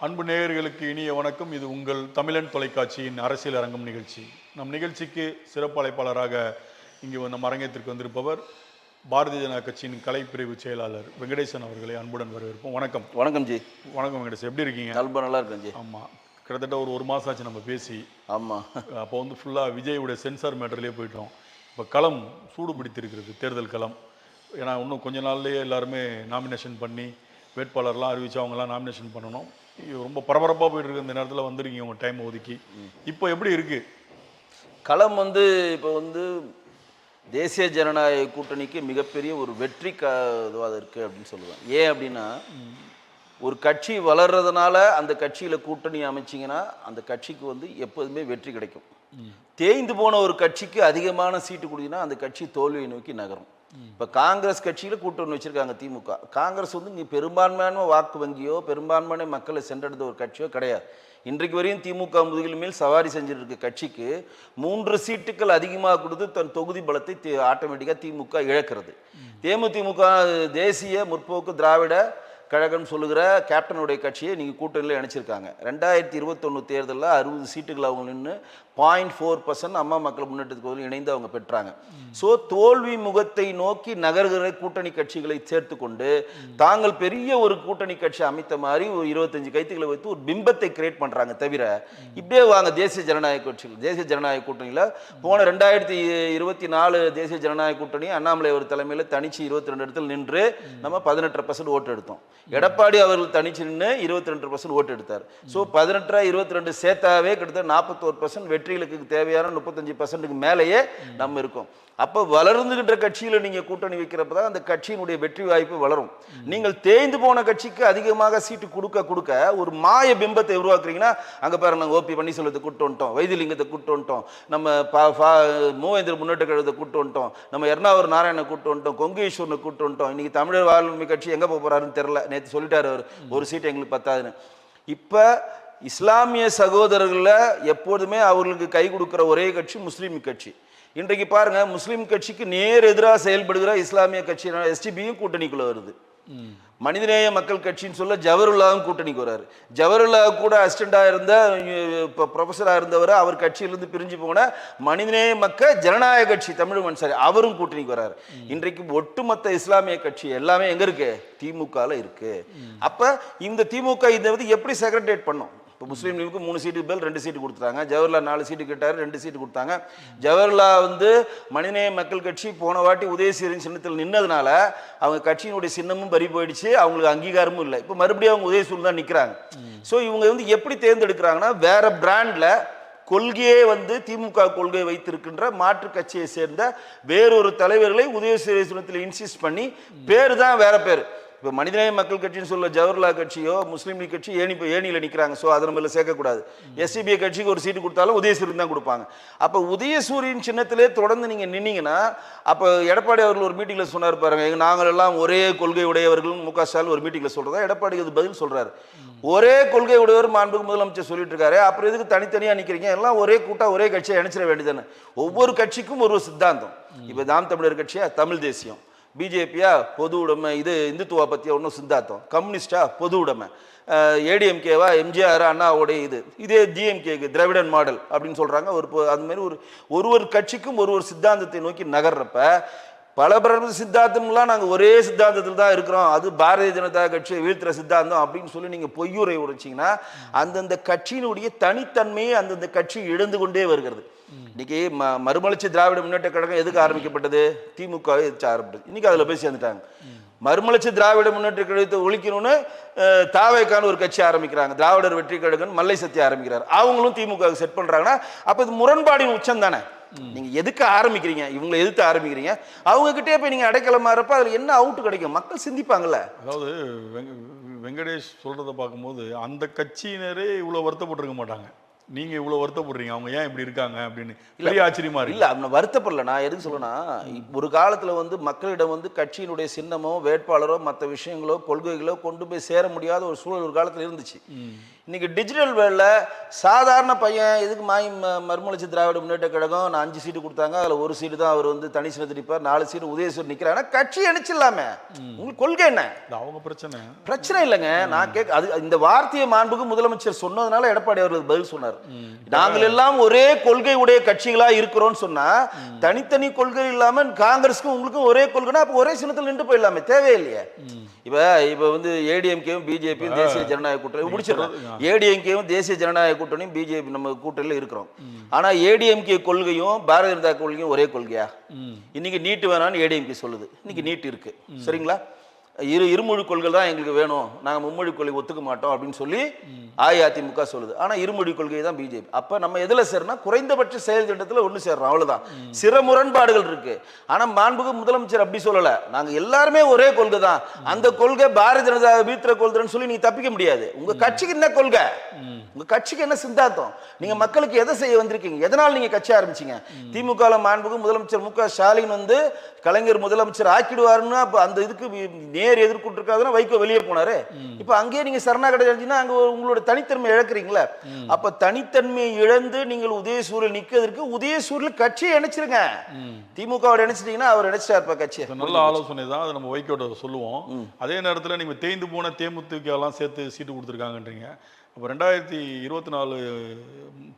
அன்பு நேயர்களுக்கு இனிய வணக்கம். இது உங்கள் தமிழன் தொலைக்காட்சியின் அரசியல் அரங்கம் நிகழ்ச்சி. நம் நிகழ்ச்சிக்கு சிறப்பு அழைப்பாளராக இங்கு நம் அரங்கத்திற்கு வந்திருப்பவர் பாரதிய ஜனதா கட்சியின் கலைப்பிரிவு செயலாளர் வெங்கடேசன் அவர்களை அன்புடன் வரவேற்போம். வணக்கம். வணக்கம் ஜி. வணக்கம் வெங்கடேசன், எப்படி இருக்கீங்க? நல்லா இருக்கேன் ஜி. ஆமாம், கிட்டத்தட்ட ஒரு மாதம் ஆச்சு நம்ம பேசி. ஆமாம், அப்போ ஃபுல்லாக விஜயுடைய சென்சார் மேட்டர்லேயே போயிட்டோம். இப்போ களம் சூடு பிடித்திருக்கிறது, தேர்தல் களம். ஏன்னா இன்னும் கொஞ்ச நாள்லேயே எல்லாருமே நாமினேஷன் பண்ணி வேட்பாளர்லாம் அறிவிச்சு அவங்களாம் நாமினேஷன் பண்ணணும். ரொம்ப பரபரப்பாக போயிட்டு இருக்கு. இந்த நேரத்தில் வந்துருக்கீங்க உங்கள் டைம் ஒதுக்கி. இப்போ எப்படி இருக்கு களம்? இப்போ தேசிய ஜனநாயக கூட்டணிக்கு மிகப்பெரிய ஒரு வெற்றி இதுவாக இருக்குது அப்படின்னு சொல்லுவேன். ஏன் அப்படின்னா, ஒரு கட்சி வளர்றதுனால அந்த கட்சியில் கூட்டணி அமைச்சிங்கன்னா அந்த கட்சிக்கு எப்போதுமே வெற்றி கிடைக்கும். தேய்ந்து போன ஒரு கட்சிக்கு அதிகமான சீட்டு கொடுத்தீங்கன்னா அந்த கட்சி தோல்வியை நோக்கி நகரும். இப்போ காங்கிரஸ் கட்சியில் கூட்டணி வச்சுருக்காங்க திமுக. காங்கிரஸ் நீ பெரும்பான்மையான வாக்கு வங்கியோ பெரும்பான்மையான மக்களை சென்றெடுத்த ஒரு கட்சியோ கிடையாது. இன்றைக்கு வரையும் திமுக முதுகில் மேல் சவாரி செஞ்சுட்டு இருக்க கட்சிக்கு 3 சீட்டுகள் அதிகமாக கொடுத்து தன் தொகுதி பலத்தை ஆட்டோமேட்டிக்காக திமுக இழக்கிறது. தேமுதிமுக தேசிய முற்போக்கு திராவிட கழகம் சொல்லுகிற கேப்டனுடைய கட்சியை நீங்கள் கூட்டணியில் இணைச்சிருக்காங்க. 2021 தேர்தலில் 60 சீட்டுகள் அவங்க நின்று 0.4% அம்மா மக்கள் முன்னேற்றத்துக்கு இணைந்து அவங்க பெற்றாங்க. ஸோ தோல்வி முகத்தை நோக்கி நகர்கிற கூட்டணி கட்சிகளை சேர்த்து கொண்டு தாங்கள் பெரிய ஒரு கூட்டணி கட்சி அமைத்த மாதிரி ஒரு 25 கைத்துகளை வைத்து ஒரு பிம்பத்தை கிரியேட் பண்ணுறாங்க. தவிர இப்படியே வாங்க தேசிய ஜனநாயக கட்சிகள், தேசிய ஜனநாயக கூட்டணியில் போன 2024 தேசிய ஜனநாயக கூட்டணி அண்ணாமலை அவர் தலைமையில் தனிச்சு 22 இடத்துல நின்று நம்ம 18% ஓட்டு எடுத்தோம். எடப்பாடி அவர்கள் தனிச்சு நின்று 22% ஓட்டு எடுத்தார். ஸோ 18 22 சேர்த்தாவே கிட்டத்தட்ட 41% வெற்றிகளுக்கு தேவையான 35% மேலேயே நம்ம இருக்கோம். அப்போ வளர்ந்துகின்ற கட்சியில நீங்க கூட்டணி வைக்கிறப்பதான் அந்த கட்சியினுடைய வெற்றி வாய்ப்பு வளரும். நீங்கள் தேய்ந்து போன கட்சிக்கு அதிகமாக சீட்டு கொடுக்க கொடுக்க ஒரு மாய பிம்பத்தை உருவாக்குறீங்கன்னா, அங்க பாருங்க நாங்கள் ஓபி பன்னீர்செல்வத்தை கூட்டு வந்துட்டோம், வைத்திலிங்கத்தை கூட்டு வந்துட்டோம், நம்ம மூவேந்திர முன்னேற்ற கழகத்தை கூட்டு வந்துட்டோம், நம்ம எர்ணாவூர் நாராயணனை கூட்டு வந்துட்டோம், கொங்கு ஈஸ்வரனை கூட்டு வந்துட்டோம். இன்னைக்கு தமிழர் வாழ்வுரிமை கட்சி எங்க போறாருன்னு தெரியல. நேற்று சொல்லிட்டாரு அவர், ஒரு சீட் எங்களுக்கு பத்தாதுன்னு. இப்ப இஸ்லாமிய சகோதரர்களை எப்போதுமே அவர்களுக்கு கை கொடுக்கிற ஒரே கட்சி முஸ்லீம் கட்சி. இன்றைக்கு பாருங்க, முஸ்லீம் கட்சிக்கு நேர் எதிராக செயல்படுகிற இஸ்லாமிய கட்சி எஸ்டிபியும் கூட்டணிக்குள்ள வருது. மனிதநேய மக்கள் கட்சின்னு சொல்ல ஜவஹர்லாவும் கூட்டணிக்கு வர்றாரு. ஜவஹர்லா கூட அசிஸ்டண்டா இருந்த ப்ரொஃபஸரா இருந்தவர், அவர் கட்சியிலிருந்து பிரிஞ்சு போன மனிதநேய மக்கள் ஜனநாயக கட்சி தமிழ் மன்சாரி அவரும் கூட்டணிக்கு வர்றாரு. இன்றைக்கு ஒட்டுமொத்த இஸ்லாமிய கட்சி எல்லாமே எங்க இருக்கு? திமுக இருக்கு. அப்ப இந்த திமுக இதை எப்படி செக்ரட்டேட் பண்ணும்? இப்போ முஸ்லீம் லீவுக்கு 3 சீட்டுக்கு பதில் 2 சீட்டு கொடுத்துட்டாங்க. ஜவஹர்லா 4 சீட்டு கேட்டார், 2 சீட்டு கொடுத்தாங்க. ஜவஹர்லா மனிதநேய மக்கள் கட்சி போன வாட்டி உதயசூரியன் சின்னத்தில் நின்னதுனால அவங்க கட்சியினுடைய சின்னமும் பறி போயிடுச்சு, அவங்களுக்கு அங்கீகாரமும் இல்லை. இப்போ மறுபடியும் அவங்க உதயசூரியன் தான் நிற்கிறாங்க. ஸோ இவங்க எப்படி தேர்ந்தெடுக்கிறாங்கன்னா, வேற பிராண்ட்ல கொள்கையே திமுக கொள்கையை வைத்திருக்கின்ற மாற்று கட்சியை சேர்ந்த வேறொரு தலைவர்களை உதயசூரிய சின்னத்தில் இன்சிஸ்ட் பண்ணி பேரு தான் வேற பேர். இப்போ மனிதநேய மக்கள் கட்சின்னு சொல்ல ஜவஹர்லா கட்சியோ முஸ்லீம் லீக் கட்சி ஏணியில் நிற்கிறாங்க. ஸோ அதை நம்ம சேர்க்கக்கூடாது. எஸ்டிபிஐ கட்சிக்கு ஒரு சீட்டு கொடுத்தாலும் உதயசூரியன் தான் கொடுப்பாங்க. அப்போ உதயசூரியன் சின்னத்திலே தொடர்ந்து நீங்கள் நின்னீங்கன்னா, அப்போ எடப்பாடி அவர்கள் ஒரு மீட்டிங்கில் சொன்னார் பாருங்க, நாங்கள் எல்லாம் ஒரே கொள்கை உடையவர்கள் முக ஸ்டாலின் ஒரு மீட்டிங்கில் சொல்கிறதா எடப்பாடி அது பதில் சொல்கிறாரு. ஒரே கொள்கை உடையவர் மாண்புமிகு முதலமைச்சர் சொல்லிட்டு இருக்காரு. அப்புறம் எதுக்கு தனித்தனியாக நிற்கிறீங்க? எல்லாம் ஒரே கூட்டா ஒரே கட்சியை இணைச்சிட வேண்டியதானே. ஒவ்வொரு கட்சிக்கும் ஒரு சித்தாந்தம். இப்போ நாம் தமிழர் கட்சியா தமிழ் தேசியம், பிஜேபியா பொது உடைமை, இது இந்துத்துவா பற்றிய ஒன்றும் சித்தாந்தம், கம்யூனிஸ்டா பொது உடைமை, ஏடிஎம்கேவா எம்ஜிஆர் அண்ணாவுடைய இதே டிஎம்கேக்கு திராவிடன் மாடல் அப்படின்னு சொல்கிறாங்க. அது மாதிரி ஒரு கட்சிக்கும் ஒரு சித்தாந்தத்தை நோக்கி நகர்றப்ப பல பிரபல சித்தாந்தம்லாம் நாங்கள் ஒரே சித்தாந்தத்தில் தான் இருக்கிறோம், அது பாரதிய ஜனதா கட்சியை வீழ்த்துற சித்தாந்தம் அப்படின்னு சொல்லி நீங்கள் பொய்யுரை உரைச்சிங்கன்னா அந்தந்த கட்சியினுடைய தனித்தன்மையை அந்தந்த கட்சி இழந்து கொண்டே வருகிறது. இன்னைக்கு மறுமலர்ச்சி திராவிட முன்னேற்ற கழகம் எதுக்கு ஆரம்பிக்கப்பட்டது? திமுக எதிர்த்து ஆரம்பிட்டது. இன்னைக்கு அதில் போய் சேர்ந்துட்டாங்க. மறுமலர்ச்சி திராவிட முன்னேற்ற கழகத்தை ஒழிக்கணும்னு தாவேக்கான ஒரு கட்சி ஆரம்பிக்கிறாங்க. திராவிடர் வெற்றி கழகம் மல்லை சத்திய ஆரம்பிக்கிறார். அவங்களும் திமுக செட் பண்றாங்கன்னா அப்ப இது முரண்பாடின் உச்சம் தானே. நீங்க எதுக்கு ஆரம்பிக்கிறீங்க? இவங்களை எதிர்த்து ஆரம்பிக்கிறீங்க. அவங்க கிட்டே போய் நீங்க அடைக்கலமா இருப்ப அதுல என்ன அவுட் கிடைக்கும்? மக்கள் சிந்திப்பாங்கல்ல. அதாவது வெங்கடேஷ் சொல்றதை பார்க்கும்போது அந்த கட்சியினரே இவ்வளவு வருத்தப்பட்டிருக்க மாட்டாங்க. நீங்க இவ்வளவு வருத்தப்படுறீங்க, அவங்க ஏன் இப்படி இருக்காங்க அப்படின்னு பெரிய ஆச்சரியமா இருக்கு. இல்ல அவனை வருத்தப்படல. நான் எதுக்கு சொல்லனா, ஒரு காலத்துல வந்து மக்களிடம் வந்து கட்சியினுடைய சின்னமோ வேட்பாளரோ மற்ற விஷயங்களோ கொள்கைகளோ கொண்டு போய் சேர முடியாத ஒரு சூழல் ஒரு காலத்துல இருந்துச்சு. இன்னைக்கு டிஜிட்டல் வேர்ல்ட்ல சாதாரண பையன் எதுக்கு மறுமலர்ச்சி திராவிட முன்னேற்ற கழகம் நான் 5 சீட்டு கொடுத்தாங்க, அதுல ஒரு சீட்டு தான் அவர் வந்து தனி சின்னத்தில் நிற்பார், 4 சீட்டு உதயசூர் நிற்கிறாங்க. கட்சி இணைச்சிடலாமே, உங்களுக்கு கொள்கை என்ன? அவங்க பிரச்சனை இல்லைங்க. நான் கேட்க அது இந்த வார்த்தையை மாண்புக்கு முதலமைச்சர் சொன்னதுனால எடப்பாடி அவர்கள் பதில் சொன்னார். நாங்கள் எல்லாம் ஒரே கொள்கை உடைய கட்சிகளா இருக்கிறோம்னு சொன்னா, தனித்தனி கொள்கை இல்லாம காங்கிரஸுக்கும் உங்களுக்கும் ஒரே கொள்கைனா அப்ப ஒரே சின்னத்தில் நின்று போயிடலாமே, தேவையில்லையே. இப்ப வந்து ஏடிஎம்கேவும் பிஜேபியும் தேசிய ஜனநாயக கூட்டணி முடிச்சிடலாம். ஏடிஎம்கேவும் தேசிய ஜனநாயக கூட்டணியும் பிஜேபி நம்ம கூட்டணியில் இருக்கிறோம். ஆனா ஏடிஎம்கே கொள்கையும் பாரதிய ஜனதா கொள்கையும் ஒரே கொள்கையா? இன்னைக்கு நீட் வேணாம்னு ஏடிஎம்கே சொல்லுது, இன்னைக்கு நீட் இருக்கு, சரிங்களா? இருமொழி கொள்கை தான் எங்களுக்கு வேணும், நாங்கள் மும்மொழி கொள்கை ஒத்துக்க மாட்டோம் அப்படின்னு சொல்லி அஇஅதிமுக சொல்லுது. ஆனால் இருமொழி கொள்கை தான் பிஜேபி. அப்போ நம்ம எதில் சேரனா குறைந்தபட்ச செயல் திட்டத்தில் ஒன்று சேர்றோம், அவ்வளோதான். சில முரண்பாடுகள் இருக்கு. ஆனால் மாண்புக்கு முதலமைச்சர் அப்படி சொல்லலை, நாங்கள் எல்லாருமே ஒரே கொள்கை தான், அந்த கொள்கை பாரதிய ஜனதா வீத்திர கொள்கைன்னு சொல்லி நீங்க தப்பிக்க முடியாது. உங்க கட்சிக்கு என்ன கொள்கை, உங்க கட்சிக்கு என்ன சித்தாந்தம், நீங்க மக்களுக்கு எதை செய்ய வந்திருக்கீங்க, எதனால் நீங்க கட்சி ஆரம்பிச்சீங்க? திமுக மாண்புக்கு முதலமைச்சர் மு க ஸ்டாலின் வந்து கலைஞர் முதலமைச்சர் ஆக்கிடுவாருன்னு அந்த இதுக்கு நேர் எதிர்கொண்டிருக்காதுன்னா வைகோ வெளியே போனாரு. இப்ப அங்கேயே நீங்க சரணாகதி அடைஞ்சினா அங்க உங்களோட தனித்தன்மை இழக்கிறீங்களா? அப்ப தனித்தன்மையை இழந்து நீங்கள் உதயசூரில் நிக்கிறதுக்கு உதயசூரில் கட்சியை இணைச்சிருங்க. திமுக இணைச்சிட்டீங்கன்னா அவர் இணைச்சிட்டாரு கட்சியை. நல்ல ஆலோசனை தான், அதை நம்ம வைகோட சொல்லுவோம். அதே நேரத்தில் நீங்க தேய்ந்து போன தேமுதிக எல்லாம் சேர்த்து சீட்டு கொடுத்துருக்காங்கன்றீங்க. அப்போ 2024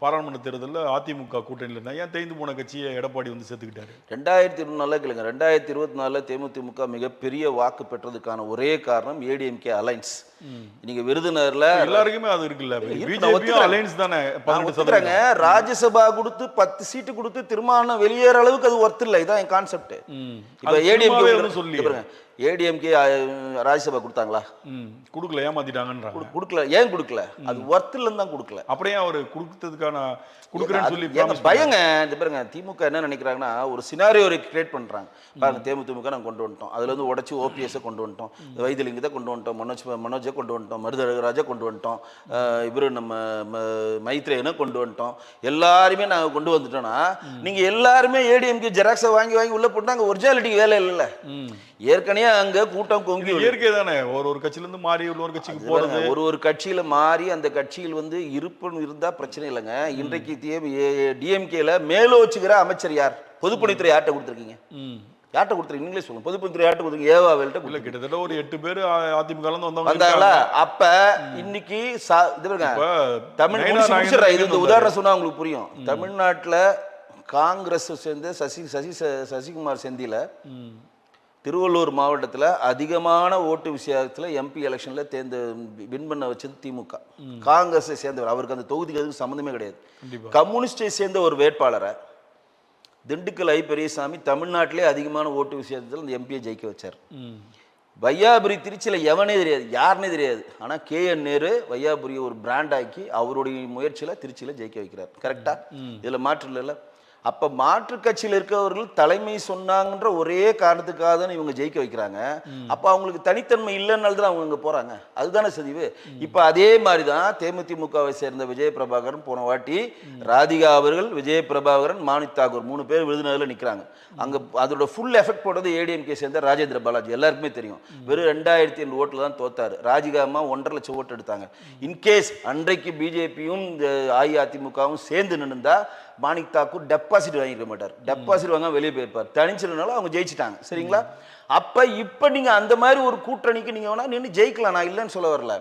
பாராளுமன்ற தேர்தலில் அதிமுக கூட்டணியில் இருந்தால் ஏன் தேய்ந்து போன கட்சியை எடப்பாடி வந்து சேர்த்துக்கிட்டாரு? 2024 கேளுங்க, 2024 தேமுதிக மிகப்பெரிய வாக்கு பெற்றதுக்கான ஒரே காரணம் ஏடிஎம்கே அலைன்ஸ். நீங்க விருதுநகர்ல எல்லாருக்குமே அது இருக்குல்ல, பிஜேபியும் அலைன்ஸ் தானே. ராஜ்யசபா கொடுத்து 10 சீட்டு கொடுத்து திருமாவளவன் வெளியேற அளவுக்கு அது ஒர்த் இல்லை. இதான் என் கான்செப்ட். இப்ப ஏடிஎம்கே சொல்லி ஏடிஎம்கே ராஜ்யசபா கொடுத்தாங்களா? கொடுக்கல, ஏமாத்திட்டாங்கன்றாங்க. கொடுக்கல. ஏன் கொடுக்கல? அது ஒர்த் இல்லைன்னு தான் கொடுக்கல. அப்படியே அவர் கொடுத்ததுக்கான கொடுக்குறேன்னு சொல்லி பயங்க. இந்த பாருங்க, திமுக என்ன நினைக்கிறாங்கன்னா ஒரு சினாரியோ கிரியேட் பண்றாங்க. பாருங்க, தேமுதிக நாங்கள் கொண்டு வந்துட்டோம், அதுல இருந்து உடச்சி ஓபிஎஸ் கொண்டு வந்துட்டோம், வைத்திலிங்கத்தை கொண்டு வந்துட்டோம், மனோஜை கொண்டு வந்துட்டோம், மருதராஜை கொண்டு வந்துட்டோம், இவரு நம்ம மைத்ரேயனை கொண்டு வந்துட்டோம், எல்லாருமே நாங்கள் கொண்டு வந்துட்டோம்னா நீங்க எல்லாருமே ஏடிஎம்கே ஜெராக்ஸை வாங்கி வாங்கி உள்ள போட்டு அங்கே ஒரிஜினாலிட்டிக்கு வேலை இல்லைல்ல. ஏற்கனவே அங்க கூட்டம் கொங்கி இயற்கை தானே. ஒரு கட்சியில இருந்து மாறி ஒரு கட்சிக்கு போறது, ஒரு கட்சியில மாறி அந்த கட்சியில் வந்து இருப்புன்னு இருந்தா பிரச்சனை இல்லைங்க. இன்றைக்கு டிஎம்கேல மேலோச்சுகிற அமைச்சர் யார்? பொதுப்பணித்துறை யார்கிட்ட கொடுத்துருக்கீங்க? யார்கிட்ட கொடுத்துருக்கீங்க? நீங்களே சொல்லுங்க. பொதுப்பணித்துறை யார்கிட்ட கொடுத்துருக்கீங்க? ஏவாவேல்ட்ட. கிட்டத்தட்ட ஒரு 8 பேர் அதிமுக வந்தாங்களா? அப்ப இன்னைக்கு தமிழ் இந்த உதாரணம் சொன்னா உங்களுக்கு புரியும். தமிழ்நாட்டுல காங்கிரஸ் சேர்ந்து சசிகுமார் செந்தில திருவள்ளூர் மாவட்டத்தில் அதிகமான ஓட்டு விஷயத்தில் எம்பி எலெக்ஷனில் வின் பண்ண வச்சது திமுக. காங்கிரஸை சேர்ந்தவர், அவருக்கு அந்த தொகுதிக்கு எதுவும் சம்மந்தமே கிடையாது. கம்யூனிஸ்டை சேர்ந்த ஒரு வேட்பாளரை திண்டுக்கல் ஐ பெரியசாமி தமிழ்நாட்டிலே அதிகமான ஓட்டு விஷயத்தில் அந்த எம்பியை ஜெயிக்க வச்சார். வையாபுரி திருச்சியில் எவனே தெரியாது, யாருன்னே தெரியாது. ஆனால் KN நேரு வையாபுரியை ஒரு பிராண்ட் ஆக்கி அவருடைய முயற்சியில் திருச்சியில் ஜெயிக்க வைக்கிறார். கரெக்டா? இதில் மாற்று இல்லைல்ல. அப்ப மாற்று கட்சியில் இருக்கிறவர்கள் தலைமை சொன்னாங்கன்ற ஒரே காரணத்துக்காக தான் இவங்க ஜெயிக்க வைக்கிறாங்க. அப்ப அவங்களுக்கு தனித்தன்மை இல்லைன்னால தான் அவங்க போறாங்க. அதுதானே சதிவு. இப்ப அதே மாதிரிதான் தேமுதிகவை சேர்ந்த விஜய் பிரபாகரன் போன வாட்டி ராதிகா அவர்கள், விஜய் பிரபாகரன், மாணிக் தாக்கூர் 3 பேர் விருதுநகர்ல நிக்கிறாங்க. அங்க அதோட ஃபுல் எஃபெக்ட் போடுறது ஏடிஎம்கே சேர்ந்த ராஜேந்திர பாலாஜி. எல்லாருக்குமே தெரியும். வெறும் 2500 ஓட்டுல தான் தோத்தாரு. ராஜிகா அம்மா 1.5 லட்சம் ஓட்டு எடுத்தாங்க. இன்கேஸ் அன்றைக்கு பிஜேபியும் அஇஅதிமுகவும் சேர்ந்து நின்றுந்தா மாணிக் தாக்கூர் டெபாசிட் வாங்கிக்க மாட்டார். டெபாசிட் வாங்க வெளியே போயிருப்பார். தனிச்சிருந்தாலும் அவங்க ஜெயிச்சிட்டாங்க. சரிங்களா? அப்ப இப்ப நீங்க அந்த மாதிரி ஒரு கூட்டணிக்கு நீங்க வேணா நின்று ஜெயிக்கலாம், நான் இல்லைன்னு சொல்ல வரல.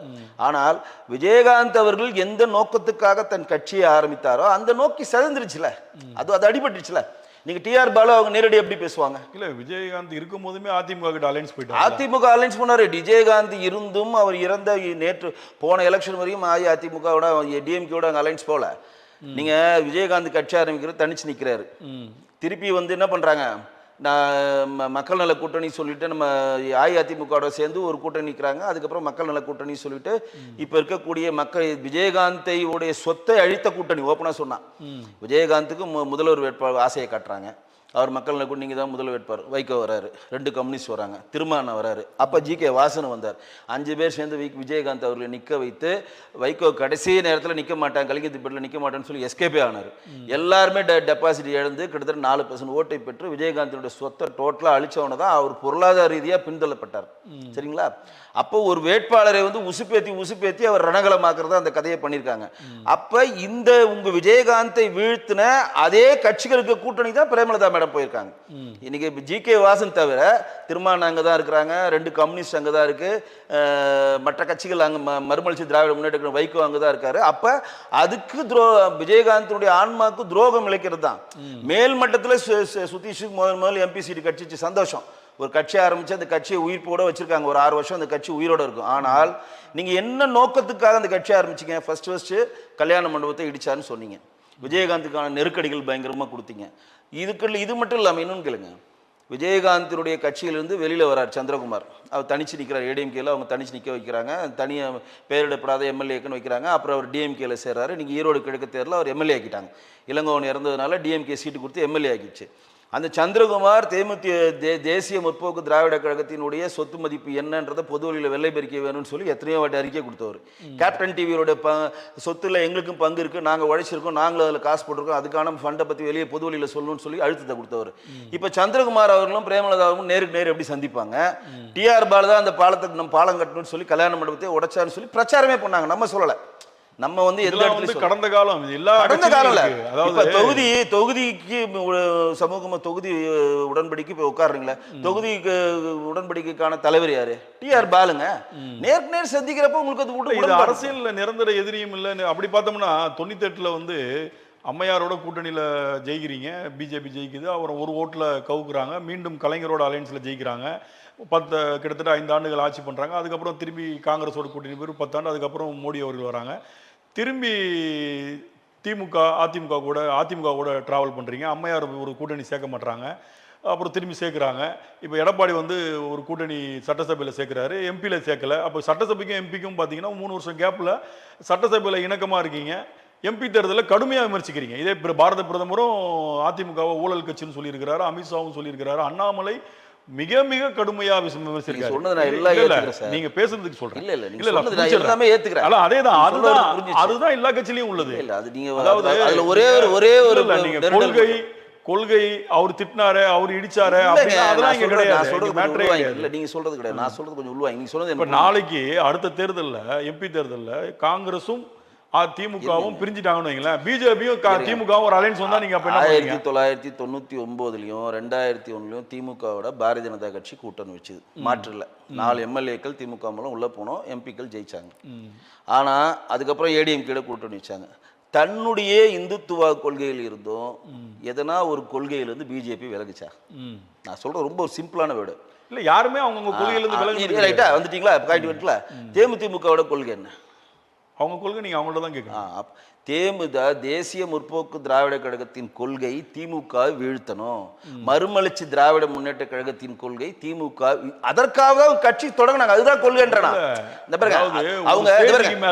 ஆனால் விஜயகாந்த் அவர்கள் எந்த நோக்கத்துக்காக தன் கட்சியை ஆரம்பித்தாரோ அந்த நோக்கி சிதைந்துருச்சுல, அது அடிபட்டுச்சுல. நீங்க டிஆர் பாலு அவங்க நேரடி எப்படி பேசுவாங்க? இல்ல, விஜயகாந்த் இருக்கும் போதுமே அதிமுக கிட்ட அலைன்ஸ் போயிட்டாரு. அதிமுக அலைன்ஸ் பண்ணாரு. விஜயகாந்த் இருந்தும் அவர் இறந்த நேற்று போன எலெக்ஷன் வரையும் அதிமுகவோட டிஎம்கேவோட அங்க அலைன்ஸ் போல. நீங்க விஜயகாந்த் கட்சி ஆரம்பிக்கிறது தனிச்சு நிக்கிறாரு. திருப்பி வந்து என்ன பண்றாங்க, நான் மக்கள் நல கூட்டணி சொல்லிட்டு நம்ம அஇஅதிமுகவோட சேர்ந்து ஒரு கூட்டணி நிற்கிறாங்க. அதுக்கப்புறம் மக்கள் நல கூட்டணி சொல்லிட்டு இப்ப இருக்கக்கூடிய மக்கள் விஜயகாந்தை உடைய சொத்தை அழித்த கூட்டணி ஓப்பனா சொன்னான். விஜயகாந்துக்கு முதல்வர் வேட்பாளர் ஆசையை காட்டுறாங்க. அவர் மக்கள் நல கூட்டணி நீங்கள் தான் முதல்ல வேட்பார். வைகோ வராரு, 2 கம்யூனிஸ்ட் வராங்க, திருமாவளவன் வராரு, அப்போ ஜி.கே. வாசன் வந்தார். 5 பேர் சேர்ந்து விஜயகாந்த் அவர்களை நிற்க வைத்து வைகோ கடைசி நேரத்தில் நிற்க மாட்டாங்க, கலிங்கத்திப்பேட்டில் நிற்க மாட்டேன்னு சொல்லி எஸ்கேபே ஆனார். எல்லாருமே டெபாசிட் இழந்து கிட்டத்தட்ட 4% ஓட்டை பெற்று விஜயகாந்தினுடைய சொத்தை டோட்டலாக அழிச்சவன தான் அவர் பொருளாதார ரீதியாக பின்தள்ளப்பட்டார். சரிங்களா? அப்போ ஒரு வேட்பாளரை வந்து உசுப்பேத்தி அவர் ரணகலமாக்குறதா அந்த கதையை பண்ணியிருக்காங்க. அப்போ இந்த உங்க விஜயகாந்தை வீழ்த்தின அதே கட்சிகளுக்கு கூட்டணி தான் பிரேமலதா மேடம் போயிருக்காங்க. இன்னைக்கு ஜி.கே. வாசன் தவிர திருமாவளவன் அங்கே தான் இருக்கிறாங்க, 2 கம்யூனிஸ்ட் அங்கே தான் இருக்கு, மற்ற கட்சிகள் அங்கே மறுமலர்ச்சி திராவிட முன்னேற்ற வைகோ அங்கே தான் இருக்காரு. அப்போ அதுக்கு விஜயகாந்தினுடைய ஆன்மாவுக்கு துரோகம் இழைக்கிறது தான். மேல் மட்டத்தில் சுதீஷுக்கு முதல் எம்பி சீட்டு கட்சிச்சு சந்தோஷம். ஒரு கட்சி ஆரம்பிச்சு அந்த கட்சியை உயிர்ப்போட வச்சிருக்காங்க, ஒரு 6 வருஷம் அந்த கட்சி உயிரோட இருக்கும். ஆனால் நீங்க என்ன நோக்கத்துக்காக அந்த கட்சி ஆரம்பிச்சிங்க? ஃபர்ஸ்ட் கல்யாண மண்டபத்தை இடிச்சாருன்னு சொன்னீங்க, விஜயகாந்துக்கான நெருக்கடிகள் பயங்கரமா கொடுத்தீங்க. இது மட்டும் இல்லாமல் இன்னொன்று கேளுங்க, விஜயகாந்தினுடைய கட்சியிலிருந்து வெளியில் வரார் சந்திரகுமார், அவர் தனிச்சு நிற்கிறார். ஏடிஎம்கேல அவங்க தனிச்சு நிற்க வைக்கிறாங்க, தனியாக பெயரிடப்படாத எம்எல்ஏக்குன்னு வைக்கிறாங்க. அப்புறம் அவர் டிஎம்கேல சேர்றாரு. இன்னைக்கு ஈரோடு கிழக்கு தேர்தலில் அவர் எம்எல்ஏ ஆக்கிட்டாங்க. இளங்கோவன் இறந்ததுனால டிஎம்கே சீட்டு கொடுத்து எம்எல்ஏ ஆக்கிடுச்சு. அந்த சந்திரகுமார் தேசிய முற்போக்கு திராவிட கழகத்தினுடைய சொத்து மதிப்பு என்னன்றதை பொது வழியில் வெள்ளை பெருக்க வேணும்னு சொல்லி எத்தனையோ வாட்டி அறிக்கை கொடுத்தவர். கேப்டன் டிவியோட சொத்துல எங்களுக்கும் பங்கு இருக்குது, நாங்கள் உழைச்சிருக்கோம், நாங்களும் அதில் காசு போட்டிருக்கோம், அதுக்கான ஃபண்டை பற்றி வெளியே பொது வழியில் சொல்லணும்னு சொல்லி அழுத்தத்தை கொடுத்தவர். இப்போ சந்திரகுமார் அவர்களும் பிரேமலதாவும் நேருக்கு நேர் எப்படி சந்திப்பாங்க? டிஆர் பாலு தான் அந்த பாலத்துக்கு நம்ம பாலம் கட்டணும்னு சொல்லி கல்யாண மண்டபத்தை உடைச்சாருன்னு சொல்லி பிரச்சாரமே பண்ணாங்க. நம்ம சொல்லலை, நம்ம வந்து எந்த இடத்துல கடந்த காலம் கடந்த காலம் இல்ல, தொகுதிக்கு சமூகமா தொகுதி உடன்படிக்கை போய் உட்காருங்களா, தொகுதிக்கு உடன்படிக்கைக்கான தலைவர் யாரு? டிஆர் பாலுங்க. நேருக்கு நேர் சந்திக்கிறப்ப உங்களுக்கு இது அரசியல் நிரந்தர எதிரியும் இல்லை. அப்படி பார்த்தோம்னா 98ல் வந்து அம்மையாரோட கூட்டணியில் ஜெயிக்கிறீங்க, பிஜேபி ஜெயிக்குது, அப்புறம் ஒரு ஓட்டில் கவுக்குறாங்க, மீண்டும் கலைஞரோட அலையன்ஸில் ஜெயிக்கிறாங்க, கிட்டத்தட்ட 5 ஆண்டுகள் ஆட்சி பண்ணுறாங்க. அதுக்கப்புறம் திரும்பி காங்கிரஸோட கூட்டணி பேர் 10 ஆண்டு, அதுக்கப்புறம் மோடி அவர்கள் வராங்க, திரும்பி அதிமுக கூட ட்ராவல் பண்ணுறீங்க. அம்மையார் ஒரு கூட்டணி சேர்க்க மாட்டுறாங்க, அப்புறம் திரும்பி சேர்க்குறாங்க. இப்போ எடப்பாடி வந்து ஒரு கூட்டணி சட்டசபையில் சேர்க்குறாரு, எம்பியில் சேர்க்கலை. அப்போ சட்டசபைக்கும் எம்பிக்கும் பார்த்தீங்கன்னா 3 வருஷம் கேப்பில் சட்டசபையில் இணக்கமாக இருக்கீங்க, எம்பி தேர்தலில் கடுமையாக விமர்சிக்கிறீங்க. இதே பாரத பிரதமரும் அதிமுகவை ஊழல் கட்சின்னு சொல்லியிருக்கிறாரு, அமித்ஷாவும் சொல்லியிருக்கிறாரு, அண்ணாமலை மிக மிக கடுமையா விமர்சிக்கிறாரு. நீங்க பேசுறதுக்கு சொல்றேன், அதுதான் எல்லா கட்சியிலையும் உள்ளது. கொள்கை அவர் திட்டினாரு, அவர் இடிச்சாரு, அதெல்லாம் இங்க கிடையாது. நீங்க சொல்றது கிடையாது, நான் சொல்றது கொஞ்சம் உள்வாங்க. நீங்க சொல்றது இப்ப நாளைக்கு அடுத்த தேர்தல்ல எம்பி தேர்தல்ல காங்கிரஸும் திமுகவும் பிரிஞ்சுட்டாங்கன்னு வைங்களேன், பிஜேபியும் திமுகவும் ஒரு அலைன்ஸ் வந்தா நீங்க 1999லயும் 2001லயும் திமுகவோட பாரதிய ஜனதா கட்சி கூட்டணி வச்சுது, மாற்றில்ல. 4 எம்எல்ஏக்கள் திமுக மூலம் உள்ள போனோம், எம்பிக்கள் ஜெயிச்சாங்க. ஆனா அதுக்கப்புறம் ஏடிஎம்கே கூட்டணி வச்சாங்க. தன்னுடைய இந்துத்துவ கொள்கையில் இருந்தும் எதனா ஒரு கொள்கையிலிருந்து பிஜேபி விலகுச்சா? நான் சொல்றது ரொம்ப ஒரு சிம்பிளான வேர்டு. இல்ல, யாருமே அவங்க கொள்கையில இருந்து விலகு. ரைட்டா வந்துட்டீங்களா? காய்ட்டு வந்துட்டீங்களா? தேமுதிமுகவோட கொள்கை என்ன? அவங்க கொள்கை நீங்க அவங்கள்ட்ட தான் கேட்கணும். தேசிய முற்போக்கு திராவிட கழகத்தின் கொள்கை திமுக வீழ்த்தணும், மறுமலர்ச்சி திராவிட முன்னேற்ற கழகத்தின் கொள்கை திமுக, அதற்காக கட்சி தொடங்கினாங்க, அதுதான் கொள்கைன்றா. அவங்க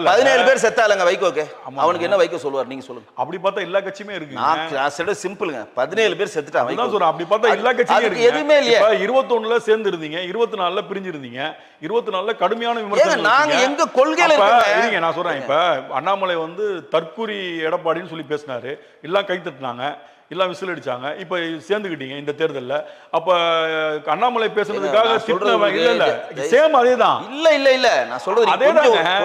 17 பேர் செத்தாலங்க வைகோக்கு, அவனுக்கு என்ன வைகோ சொல்லுவார்? நீங்க சொல்லுங்க. அப்படி பார்த்தா எல்லா கட்சியுமே இருக்கு. நான் சொல்ற சிம்பிளுங்க, 17 பேர் செத்துட்டாங்க. அப்படி பார்த்தா எல்லா கட்சியும் இருக்கு, எதுவுமே இல்லையா? 21ல சேர்ந்து இருந்தீங்க, 24ல பிரிஞ்சு இருந்தீங்க, 24ல கடுமையான விமர்சனம். நாங்க எங்க கொள்கையில இருக்கீங்க. நான் சொல்றேன், இப்ப அண்ணாமலை வந்து தற்கூரி எடப்பாடின்னு சொல்லி பேசினாரு, எல்லாம் கை தட்டினாங்க, எல்லாம் விசில் அடிச்சாங்க. இப்ப சேர்ந்துக்கிட்டீங்க இந்த தேர்தல்ல. அப்ப அண்ணாமலை பேசுனதுக்காக சேம் அதேதான். இல்ல நான் சொல்றது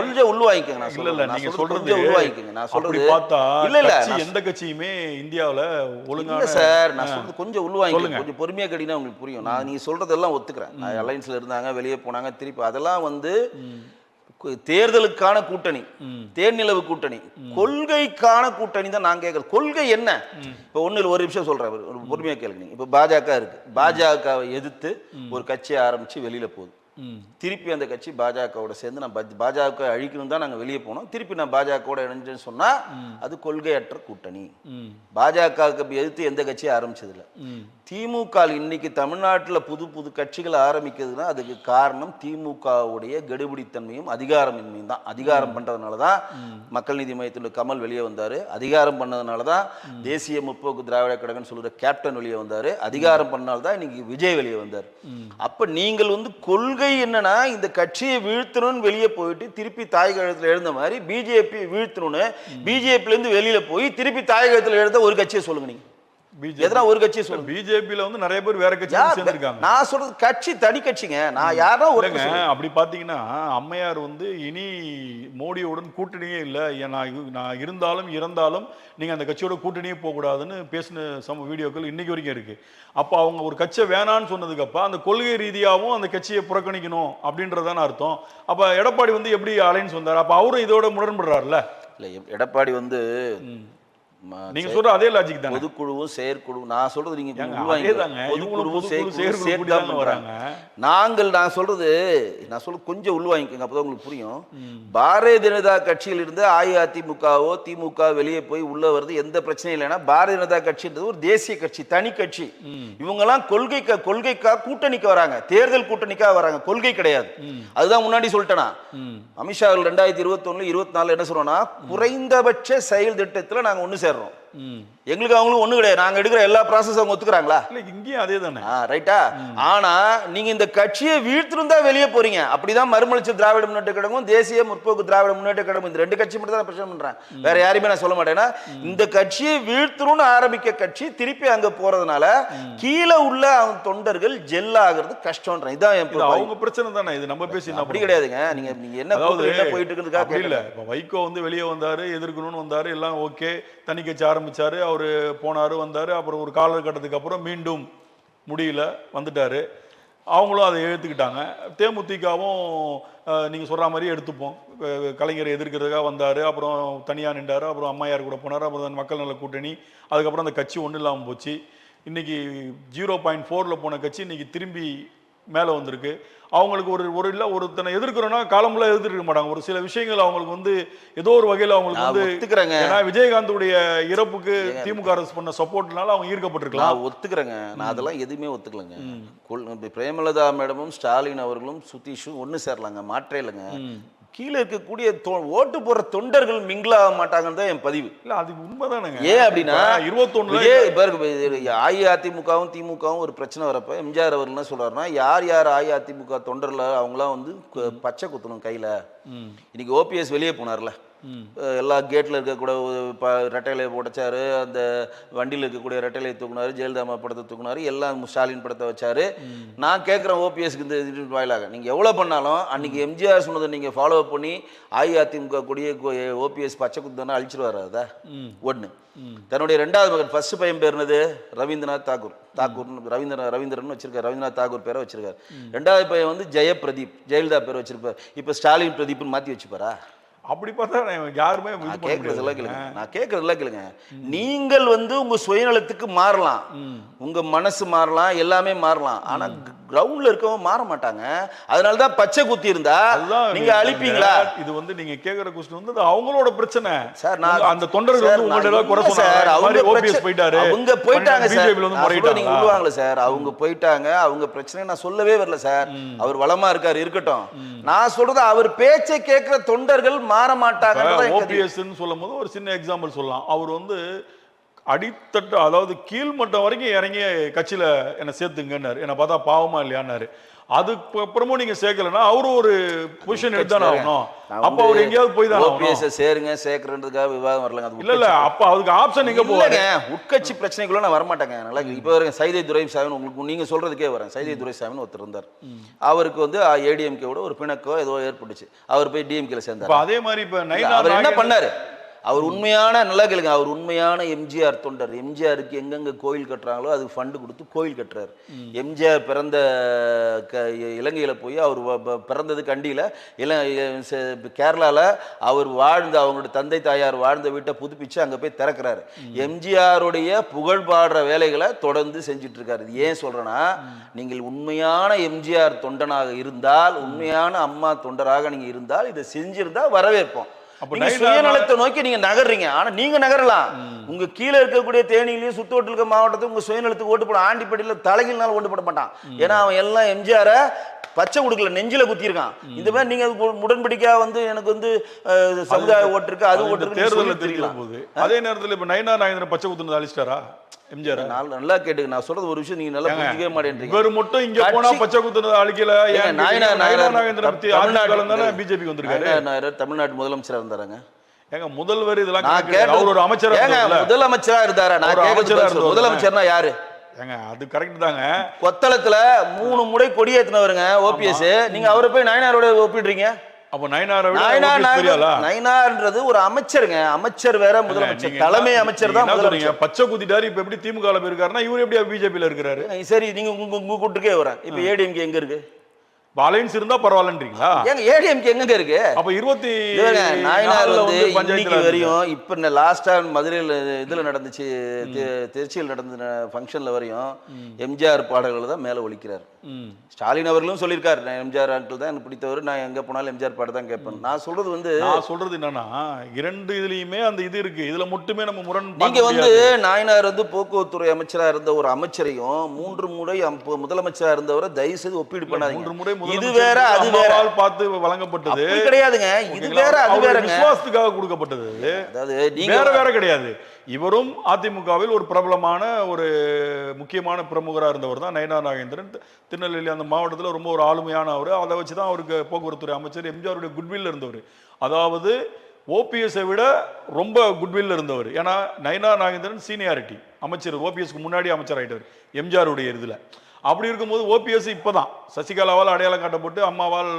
கொஞ்சம் உள்வாங்கிக்கங்க. நான் இல்ல நீங்க சொல்றது உள்வாங்கிக்கங்க. நான் சொல்றது பார்த்தா எந்த கட்சியுமே இந்தியாவுல ஒழுங்கா சார், நான் சொல்றது கொஞ்சம் உள்வாங்கிக்கங்க, கொஞ்சம் பொறுமையா கேட்டீங்கன்னா உங்களுக்கு புரியும். நான் நீங்க சொல்றதெல்லாம் ஒத்துக்கிறேன். அலைன்ஸ்ல இருந்தாங்க, வெளியே போனாங்க, திருப்பி அதெல்லாம் வந்து தேர்தலுக்கான கூட்டணி, தேர்நிலவு கூட்டணி, கொள்கைக்கான கூட்டணி தான் நான் கேட்கறது. கொள்கை என்ன? இப்ப ஒரு நிமிஷம் சொல்றேன், பொறுமையா கேளுங்க. இப்ப பாஜக இருக்கு, பாஜகவை எதிர்த்து ஒரு கட்சியை ஆரம்பிச்சு வெளியில போகுது, திருப்பி அந்த கட்சி பாஜகவோட சேர்ந்து நான் பாஜக அழிக்கணும் தான் நாங்கள் வெளியே போனோம். திருப்பி நான் பாஜகவோட இணைஞ்சேன்னு சொன்னால் அது கொள்கையற்ற கூட்டணி. பாஜகவுக்கு எதிர்த்து எந்த கட்சியும் ஆரம்பிச்சதில்ல. திமுக இன்னைக்கு தமிழ்நாட்டில் புது புது கட்சிகள் ஆரம்பிக்கிறதுனா அதுக்கு காரணம் திமுகவுடைய கெடுபிடித்தன்மையும் அதிகாரமின்மையும் தான். அதிகாரம் பண்ணுறதுனால தான் மக்கள் நீதி மையத்தில் கமல் வெளியே வந்தார். அதிகாரம் பண்ணதுனால தான் தேசிய முற்போக்கு திராவிட கழகம்னு சொல்கிற கேப்டன் வெளியே வந்தார். அதிகாரம் பண்ணனால தான் இன்னைக்கு விஜய் வெளியே வந்தார். அப்போ நீங்கள் கொள்கை என்னன்னா இந்த கட்சியை வீழ்த்தணும்னு வெளியே போயிட்டு திருப்பி தாயகத்தில் எழுந்த மாதிரி பிஜேபி வீழ்த்தணும்னு பிஜேபியிலேருந்து வெளியில போய் திருப்பி தாயகத்தில் எழுத ஒரு கட்சியை சொல்லுங்க. நீங்க எதனா ஒரு கட்சியை சொல்லுங்க. பிஜேபியில நிறைய பேர் வேற கட்சி சேர்ந்திருக்காங்க. நான் சொல்றது கட்சி தனி கட்சிங்க. நான் யாரோ ஒருங்க அப்படி பாத்தீங்கன்னா அம்மையார் இனி மோடியுடன் கூட்டணியே இல்லை, நான் இருந்தாலும் இறந்தாலும் நீங்க அந்த கட்சியோட கூட்டணியே போக கூடாதுன்னு பேசின சம வீடியோக்கள் இன்னைக்கு வரைக்கும் இருக்கு. அப்ப அவங்க ஒரு கட்சியை வேணான்னு சொன்னதுக்கு அப்ப அந்த கொள்கை ரீதியாகவும் அந்த கட்சியை புறக்கணிக்கணும் அப்படின்றதான அர்த்தம். அப்ப எடப்பாடி எப்படி அலைன்ஸ் வந்தார்? அப்ப அவரும் இதோட முரண்படுறாருல்ல. இல்ல எடப்பாடி நீங்க சொல்ற அதே லாஜிக் தான். பொதுக்குழுவும் செயற்குழுவும் நான் சொல்றது நீங்க நான் சொல்றது கொஞ்சம் உள்வாங்கிக்கோங்க, அப்பதான் உங்களுக்கு புரியும். பாரதிய ஜனதா கட்சியில் இருந்து அஇஅதிமுகவோ திமுக வெளியே போய் உள்ள வருது எந்த பிரச்சனையும் இல்லைன்னா பாரதிய ஜனதா கட்சின்றது ஒரு தேசிய கட்சி, தனி கட்சி. இவங்க எல்லாம் கொள்கைக்காக கூட்டணிக்கு வராங்க, தேர்தல் கூட்டணிக்காக வராங்க, கொள்கை கிடையாது. அதுதான் முன்னாடி சொல்லிட்டேனா. அமித்ஷா 2021 24 என்ன சொல்றோம்னா குறைந்தபட்ச செயல் திட்டத்துல நாங்க ஒண்ணு சேர்றோம். எங்களுக்கு அவங்களும் ஒண்ணு கிடையாது. நாங்க எடுக்கிற எல்லா ப்ராசஸ் அவங்க ஒத்துக்கிறாங்களா? இல்ல இங்கேயும் அதே தானே. ரைட்டா? ஆனா நீங்க இந்த கட்சியை வீழ்த்திருந்தா வெளியே போறீங்க. அப்படிதான் மறுமலர்ச்சி திராவிட முன்னேற்ற கழகமும் தேசிய முற்போக்கு திராவிட முன்னேற்ற கழகம் இந்த ரெண்டு கட்சி மட்டும் தான் பிரச்சனை பண்றேன். வேற யாரையுமே நான் சொல்ல மாட்டேன்னா இந்த கட்சியை வீழ்த்தணும்னு ஆரம்பிக்க கட்சி திருப்பி அங்க போறதுனால கீழே உள்ள அவங்க தொண்டர்கள் ஜெல் ஆகிறது கஷ்டம். இதான் அவங்க பிரச்சனை தானே. இது நம்ம பேசி அப்படி கிடையாதுங்க. நீங்க என்ன போயிட்டு இருக்கிறதுக்காக இல்ல. வைகோ வெளியே வந்தாரு, எதிர்க்கணும்னு வந்தாரு, எல்லாம் ஓகே, தனி கட்சி ஆரம்பிச்சாரு, அவரு போனாரு வந்தாரு. அப்புறம் ஒரு காலகட்டத்துக்கு அப்புறம் மீண்டும் முடியல வந்துட்டாரு. அவங்களும் அதை எடுத்துக்கிட்டாங்க. தேமுதிகவும் நீங்க சொல்ற மாதிரி எடுத்துப்போம். கலைஞரை எதிர்க்கிறதுக்காக வந்தாரு, அப்புறம் தனியா நின்றாரு, அப்புறம் அம்மையார் கூட போனாரு, அப்புறம் மக்கள் நல கூட்டணி, அதுக்கப்புறம் அந்த கட்சி ஒன்றும் இல்லாமல் போச்சு. இன்னைக்கு 0.4 போன கட்சி இன்னைக்கு திரும்பி மேலே வந்திருக்கு. அவங்களுக்கு ஒருத்தனை எதிர்க்கிறோன்னா காலம்புல எதிர்க்க மாட்டாங்க. ஒரு சில விஷயங்கள் அவங்களுக்கு ஏதோ ஒரு வகையில் அவங்களுக்கு ஏன்னா விஜயகாந்துடைய இறப்புக்கு திமுக அரசு பண்ண சப்போர்ட்னால அவங்க ஈர்க்கப்பட்டிருக்கலாம். ஒத்துக்கிறேங்க. நான் அதெல்லாம் எதுவுமே ஒத்துக்கலங்க. பிரேமலதா மேடமும் ஸ்டாலின் அவர்களும் சுதீஷும் ஒன்று சேரலாங்க, மாற்றே இல்லைங்க. கீழே இருக்கக்கூடிய ஓட்டு போற தொண்டர்கள் மிங்கிளாக மாட்டாங்கன்னு தான் என் பதிவு. இல்ல அது உண்மைதானுங்க. ஏன் அப்படின்னா 21 அஇஅதிமுகவும் திமுகவும் ஒரு பிரச்சனை வரப்ப எம்ஜிஆர் அவர்கள் என்ன சொல்றாருன்னா யார் அஇஅதிமுக தொண்டர்ல அவங்களாம் பச்சை குத்தணும் கையில. இன்னைக்கு ஓபிஎஸ் வெளியே போனார்ல, எல்லா கேட்டில் இருக்கக்கூடிய ரெட்டையிலை உடைச்சாரு, அந்த வண்டியில் இருக்கக்கூடிய ரெட்டையிலை தூக்குனாரு, ஜெயலலிதா படத்தை தூக்குனாரு, எல்லாம் ஸ்டாலின் படத்தை வச்சாரு. நான் கேட்குறேன் ஓபிஎஸ்க்கு இந்த வாயிலாக நீங்கள் எவ்வளோ பண்ணாலும் அன்னைக்கு எம்ஜிஆர் சொன்னதை நீங்கள் ஃபாலோ அப் பண்ணி அஇஅதிமுக கூடிய ஓபிஎஸ் பச்சை குத்தானே அழிச்சிருவாரு. அதை ஒன்று. தன்னுடைய ரெண்டாவது மகன் ஃபர்ஸ்ட் பையன் பேர் என்னது? ரவீந்திரநாத் தாக்கூர் ரவீந்திரன் வச்சிருக்காரு, ரவீந்திரநாத் தாக்கூர் பேரை வச்சிருக்காரு. ரெண்டாவது பையன் ஜெயபிரதீப், ஜெயலலிதா பேர் வச்சிருப்பார். இப்போ ஸ்டாலின் பிரதீப்னு மாற்றி வச்சுப்பாரா? அப்படி பார்த்தா யாருமே நான் கேட்கறதுல கேளுங்க. நீங்கள் உங்க சுயநலத்துக்கு மாறலாம், உங்க மனசு மாறலாம், எல்லாமே மாறலாம். ஆனா கிரவுண்ட்ல இருக்கவங்க மாற மாட்டாங்க. அதனாலதான் பச்சை குத்தி இருந்தா நீங்க அழிப்பீங்களா? இது நீங்க கேக்குற கொஸ்டின் அது அவங்களோட பிரச்சனை சார். நான் அந்த தொண்டர்கள் உங்கள்ட்ட குறை சொன்னாங்க, அவங்க போயிட்டாங்க சார். நீங்க சொல்லுவாங்களே சார், அவங்க போயிட்டாங்க, அவங்க பிரச்சனை நான் சொல்லவே வரல சார். அவர் வளமா இருக்காரு, இருக்கட்டும். நான் சொல்றது அவர் பேச்சை கேட்கிற தொண்டர்கள் மாற மாட்டாங்க. ஓபிஎஸ் சொல்லும் போது ஒரு சின்ன எக்ஸாம்பிள் சொல்லலாம். அவர் அடித்தட்டு, அதாவது கீழ்மட்டம் வரைக்கும் இறங்கி கட்சியில என்ன சேர்த்துங்கன்னாரு. என்ன பார்த்தா பாவமா இல்லையான்னாரு. அதுக்கு அப்புறமும் நீங்க சேர்க்கலன்னா அவரு ஒரு பொசிஷன் எடுத்தானே ஆகணும். அப்ப அவர் எங்கேயாவது போய் தான் சேருங்க சேர்க்கறதுக்காக விவாதம் வரலங்க. இல்ல அப்ப அதுக்கு ஆப்ஷன் எங்க போவாங்க? உட்கட்சி பிரச்சனைக்குள்ள நான் வரமாட்டேங்க. நல்லா இப்ப வரைக்கும் சைதை துரைசாமி, உங்களுக்கு நீங்க சொல்றதுக்கே வரேன். சைதை துரைசாமின்னு ஒருத்தர் இருந்தார். அவருக்கு ஏடிஎம்கே ஒரு பிணக்கோ ஏதோ ஏற்பட்டுச்சு. அவர் போய் டிஎம்கேல சேர்ந்தார். அதே மாதிரி இப்ப அவர் என்ன பண்ணாரு? அவர் உண்மையான, நல்லா கேளுங்க, அவர் உண்மையான எம்ஜிஆர் தொண்டர். எம்ஜிஆருக்கு எங்கெங்க கோயில் கட்டுறாங்களோ அது ஃபண்டு கொடுத்து கோயில் கட்டுறாரு. எம்ஜிஆர் பிறந்த இலங்கையில போய் அவர் பிறந்தது கண்டியில், கேரளாவில் அவர் வாழ்ந்த, அவங்களுடைய தந்தை தாயார் வாழ்ந்த வீட்டை புதுப்பிச்சு அங்கே போய் திறக்கிறாரு. எம்ஜிஆருடைய புகழ் பாடுற வேலைகளை தொடர்ந்து செஞ்சுட்டு இருக்காரு. இது ஏன் சொல்றேன்னா, நீங்கள் உண்மையான எம்ஜிஆர் தொண்டனாக இருந்தால், உண்மையான அம்மா தொண்டராக நீங்க இருந்தால், இதை செஞ்சிருந்தா வரவேற்போம். நீங்க சுயநலத்தை நோக்கி நீங்க நகர்றீங்க. ஆனா நீங்க நகரலாம். உங்க கீழே இருக்கக்கூடிய தேனியிலையும் சுத்தோட்டு இருக்க மாவட்டத்துக்கு உங்க சுயநலத்துக்கு ஓட்டு போட, ஆண்டிப்பட்டியில தலைகீழ்னால ஓட்டு போட மாட்டான். ஏன்னா அவன் எல்லாம் எம்ஜிஆர பச்சை கொடுக்கல, நெஞ்சில குத்திருக்கான். இந்த மாதிரி நீங்க உடன்படிக்கா வந்து எனக்கு வந்து சமுதாய ஓட்டு இருக்கு, அது ஓட்டு இருக்கு, தேர்தலில் தெரியல போது. அதே நேரத்தில் இப்ப நயினார் நாகேந்திரன் பச்சை குத்துனது அழிச்சிட்டாரா எம்ஜிஆர்? நல்லா கேட்டுங்க, நான் சொல்றது ஒரு விஷயம் நீங்க நல்லா புரிஞ்சிக்கவே மாட்டேன்றீங்க. இவர் மட்டும் இங்க போனா பச்சை குத்துனது அழிக்கல. நயினார் நாகேந்திரன் பிஜேபி வந்திருக்காரு. தமிழ்நாட்டு முதலமைச்சரா இருந்தாருங்க. ஏங்க முதல்வர் இதெல்லாம் அவர் ஒரு அமைச்சரா முதலமைச்சரா இருந்தாரா? நான் கேட்கறது முதலமைச்சர்னா யாரு? ஏங்க அது கரெக்ட் தாங்க. கொத்தளத்துல 3 முறை கொடியேத்தினவருங்க ஓபிஎஸ். நீங்க அவரை போய் நயினாரோட ஒப்பிடுறீங்க. அப்ப நயினார்ன்றது ஒரு அமைச்சருங்க. அமைச்சர் வேற, முதலமைச்சர் தலைமை அமைச்சர் தான் முதலமைச்சர். பச்சை குத்திட்டாரு. இப்ப எப்படி திமுக இருக்காருன்னா இவர் எப்படி பிஜேபியில இருக்காரு? சரி, நீங்க உங்க கூட்டுக்கே வரேன். இப்ப ஏடிஎம்கே எங்க இருக்கு? அலைன்ஸ் இருந்தா பரவாயில்லன்றீங்களா? ஏங்க ஏடிஎம்கே எங்க இருக்கு? அப்ப 20 நயினார் வந்து இன்னைக்கு வரையும், இப்ப லாஸ்டா மதுரையில் இதுல நடந்துச்சு, திருச்சியில் நடந்த ஃபங்க்ஷன்ல வரையும் எம்ஜிஆர் பாடல்கள் தான் மேல ஒலிக்கிறார். ஸ்டாலின் அவர்களும் சொல்லியிருக்காரு, நான் எம்ஜிஆர் ஆட்கள் தான் எனக்கு பிடித்தவர், நான் எங்க போனாலும் எம்ஜிஆர் பாட்டு தான் கேட்பேன். நான் சொல்றது என்னன்னா, இரண்டு இதுலயுமே அந்த இது இருக்கு. இதுல மட்டுமே நம்ம முரண். நீங்க வந்து நாயனார் வந்து போக்குவரத்துறை அமைச்சரா இருந்த ஒரு அமைச்சரையும் 3 முறை முதலமைச்சரா இருந்தவரை தயவு செய்து ஒப்பீடு பண்ணாதீங்க. 3 முறை இது வேற, அது வேற பார்த்து வழங்கப்பட்டது கிடையாதுங்க. இது வேற, அது வேற, விசுவாசத்துக்காக கொடுக்கப்பட்டது. அதாவது வேற வேற கிடையாது. இவரும் அதிமுகவில் ஒரு பிரபலமான ஒரு முக்கியமான பிரமுகராக இருந்தவர் தான் நயினார் நாகேந்திரன். திருநெல்வேலி அந்த மாவட்டத்தில் ரொம்ப ஒரு ஆளுமையான அவர். அதை வச்சு தான் அவருக்கு போக்குவரத்துறை அமைச்சர். எம்ஜிஆருடைய குட்வில் இருந்தவர். அதாவது ஓபிஎஸ்ஐ விட ரொம்ப குட்வில் இருந்தவர். ஏன்னா நயினார் நாகேந்திரன் சீனியாரிட்டி அமைச்சர், ஓபிஎஸ்க்கு முன்னாடி அமைச்சர் ஆகிட்டவர் எம்ஜிஆருடைய இதில். அப்படி இருக்கும்போது ஓபிஎஸ் இப்போதான் சசிகலாவால் அடையாளம் காட்டப்பட்டு அம்மாவால்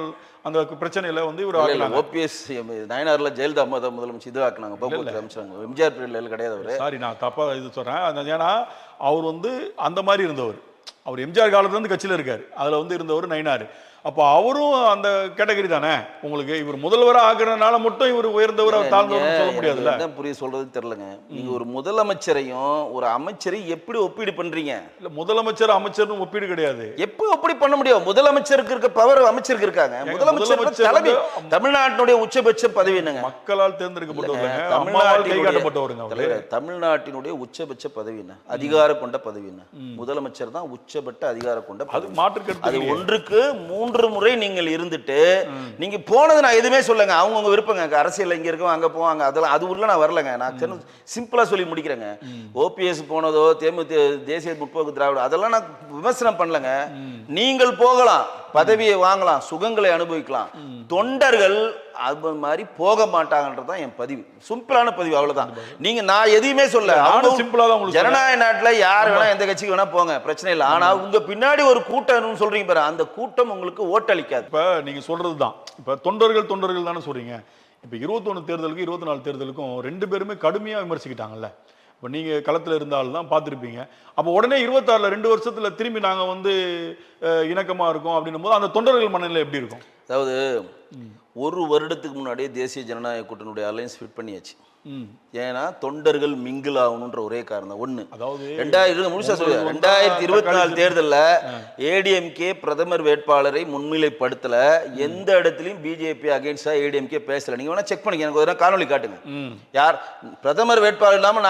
அந்த பிரச்சனையில வந்து இவர் ஓபிஎஸ் நயினார்ல ஜெயலலிதா அம்மா தான் முதலமைச்சர் இது ஆக்குனாங்க, போக்குவரத்து அமைச்சர். எம்ஜிஆர் பீரியட்ல கிடையாது அவர். சாரி, நான் தப்பா இது சொல்றேன். ஏன்னா அவர் வந்து அந்த மாதிரி இருந்தவர். அவர் எம்ஜிஆர் காலத்துல இருந்து கட்சியில் இருக்காரு. அதுல வந்து இருந்தவர் நயினார். அப்போ அவரும் அந்த கேட்டகரி தானே. உங்களுக்கு இவர் முதல்வராக ஆகிறதுனால மட்டும் இவர் உயர்ந்தவர், அவர் தாழ்ந்தவர் சொல்ல முடியாதுல்ல. என்ன புரிய சொல்றது தெரியலங்க. நீங்க ஒரு முதலமைச்சரையும் ஒரு அமைச்சரையும் எப்படி ஒப்பீடு பண்றீங்க? இல்ல, முதலமைச்சர் அமைச்சர்னு ஒப்பீடு கிடையாது. எப்படி ஒப்பீடு பண்ண முடியும்? முதலமைச்சருக்கு இருக்க பவர் அமைச்சருக்கு இருக்காங்க. முதலமைச்சர் தலைமை, தமிழ்நாட்டினுடைய உச்சபட்ச பதவி என்னங்க? மக்களால் தேர்ந்தெடுக்கப்பட்டவருங்க, தமிழ்நாட்டினுடைய உச்சபட்ச பதவி என்ன? அதிகார கொண்ட பதவி என்ன? முதலமைச்சர் தான் உச்சபட்ட அதிகார கொண்ட பதவி. அது ஒன்றுக்கு 3 முறை நீங்கள் இருந்துட்டு நீங்க போனது நான் எதுவுமே சொல்லுங்க. அவங்கவுங்க விருப்பங்க. அரசியல் இங்க இருக்கும், அங்க போவாங்க, அதெல்லாம் அது உள்ள நான் வரலங்க. நான் சிம்பிளா சொல்லி முடிக்கிறேங்க. ஓபிஎஸ் போனதோ தேசிய முற்போக்கு திராவிட அதெல்லாம் நான் விமர்சனம் பண்ணலங்க. நீங்கள் போகலாம், பதவியை வாங்கலாம், சுகங்களை அனுபவிக்கலாம். தொண்டர்கள் அது மாதிரி போக மாட்டாங்கன்றதான் என் பதிவு. சிம்பிளான பதிவு, அவ்வளவுதான். நீங்க நான் எதையுமே சொல்ல. ஜனநாயக நாட்டுல யார் வேணா எந்த கட்சிக்கு வேணா போங்க, பிரச்சனை இல்லை. ஆனா உங்க பின்னாடி ஒரு கூட்டம் சொல்றீங்க பாரு, அந்த கூட்டம் உங்களுக்கு ஓட்டளிக்காது. இப்ப நீங்க சொல்றதுதான். இப்ப தொண்டர்கள் தானே சொல்றீங்க. இப்ப 21 தேர்தலுக்கு 24 தேர்தலுக்கும் 2 பேருமே கடுமையா விமர்சிக்கிட்டாங்கல்ல. இப்போ நீங்கள் களத்தில் இருந்தால்தான் பார்த்துருப்பீங்க. அப்போ உடனே 26ல் 2 வருஷத்தில் திரும்பி நாங்கள் வந்து இணக்கமாக இருக்கோம் அப்படின்னும் போது அந்த தொண்டர்கள் மனநிலை எப்படி இருக்கும்? அதாவது 1 வருடத்துக்கு முன்னாடியே தேசிய ஜனநாயக கூட்டணியுடைய அலையன்ஸ் ஃபிட் பண்ணியாச்சு. ஏன்னா தொண்டர்கள் மிங்கிள் ஆகணுன்ற ஒரே காரணம். ஒண்ணு, அதாவது 2024 தேர்தலில் ஏடிஎம்கே பிரதமர் வேட்பாளரை முன்னிலைப்படுத்தல. எந்த இடத்துலையும் பிஜேபி அகைன்ஸ்டா ஏடிஎம்கே பேசல. நீங்க வேணா செக் பண்ணிக்க, எனக்கு ஒரு காணொலி காட்டுங்க. யார் பிரதமர் வேட்பாளர் இல்லாம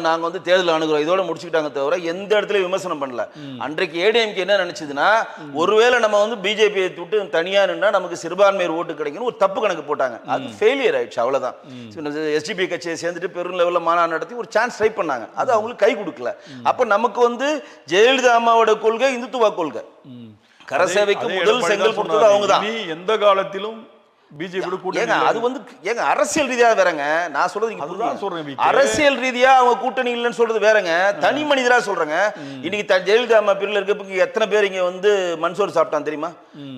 நாங்க வந்து தேர்தல் அணுகிறோம் இதோட முடிச்சுக்கிட்டாங்க தவிர எந்த இடத்துலயும் விமர்சனம் பண்ணல. அன்றைக்கு ஏடிஎம்கே என்ன நினைச்சதுன்னா, ஒருவேளை நம்ம வந்து பிஜேபியை விட்டு தனியா நின்னா நமக்கு சிறுபான்மையர் ஓட்டு கிடைக்கும் ஒரு தப்பு கணக்கு போட்டாங்க. அது ஃபெயிலியர் ஆயிடுச்சு, அவ்வளவுதான். எஸ்டிபி கட்சி சேர்ந்துட்டு பெரும் லெவலில் மாநாடு நடத்தி ஒரு சான்ஸ் ட்ரை பண்ணாங்க. அது அவங்களுக்கு கை கொடுக்கல. அப்ப நமக்கு வந்து ஜெயலலிதா அம்மாவோட கொள்கை இந்துத்துவ கொள்கை. கரசேவைக்கு முதல் செங்கல் கொடுத்தது அவங்க தான். எந்த காலத்திலும் பிஜேபி கூட்டணி ஏங்க அது வந்து ஏங்க அரசியல் ரீதியா வேறங்க. நான் சொல்றது அதுதான் சொல்றேன் விக்கி. அரசியல் ரீதியா அவங்க கூட்டணி இல்லைன்னு சொல்றது வேறங்க. தனி மனிதரா சொல்றேங்க. இன்னைக்கு ஜெயலலிதா அம்மா பேர்ல இருக்க எத்தனை பேர் இங்க வந்து மன்சோர் சாப்பிட்டாங்க தெரியுமா?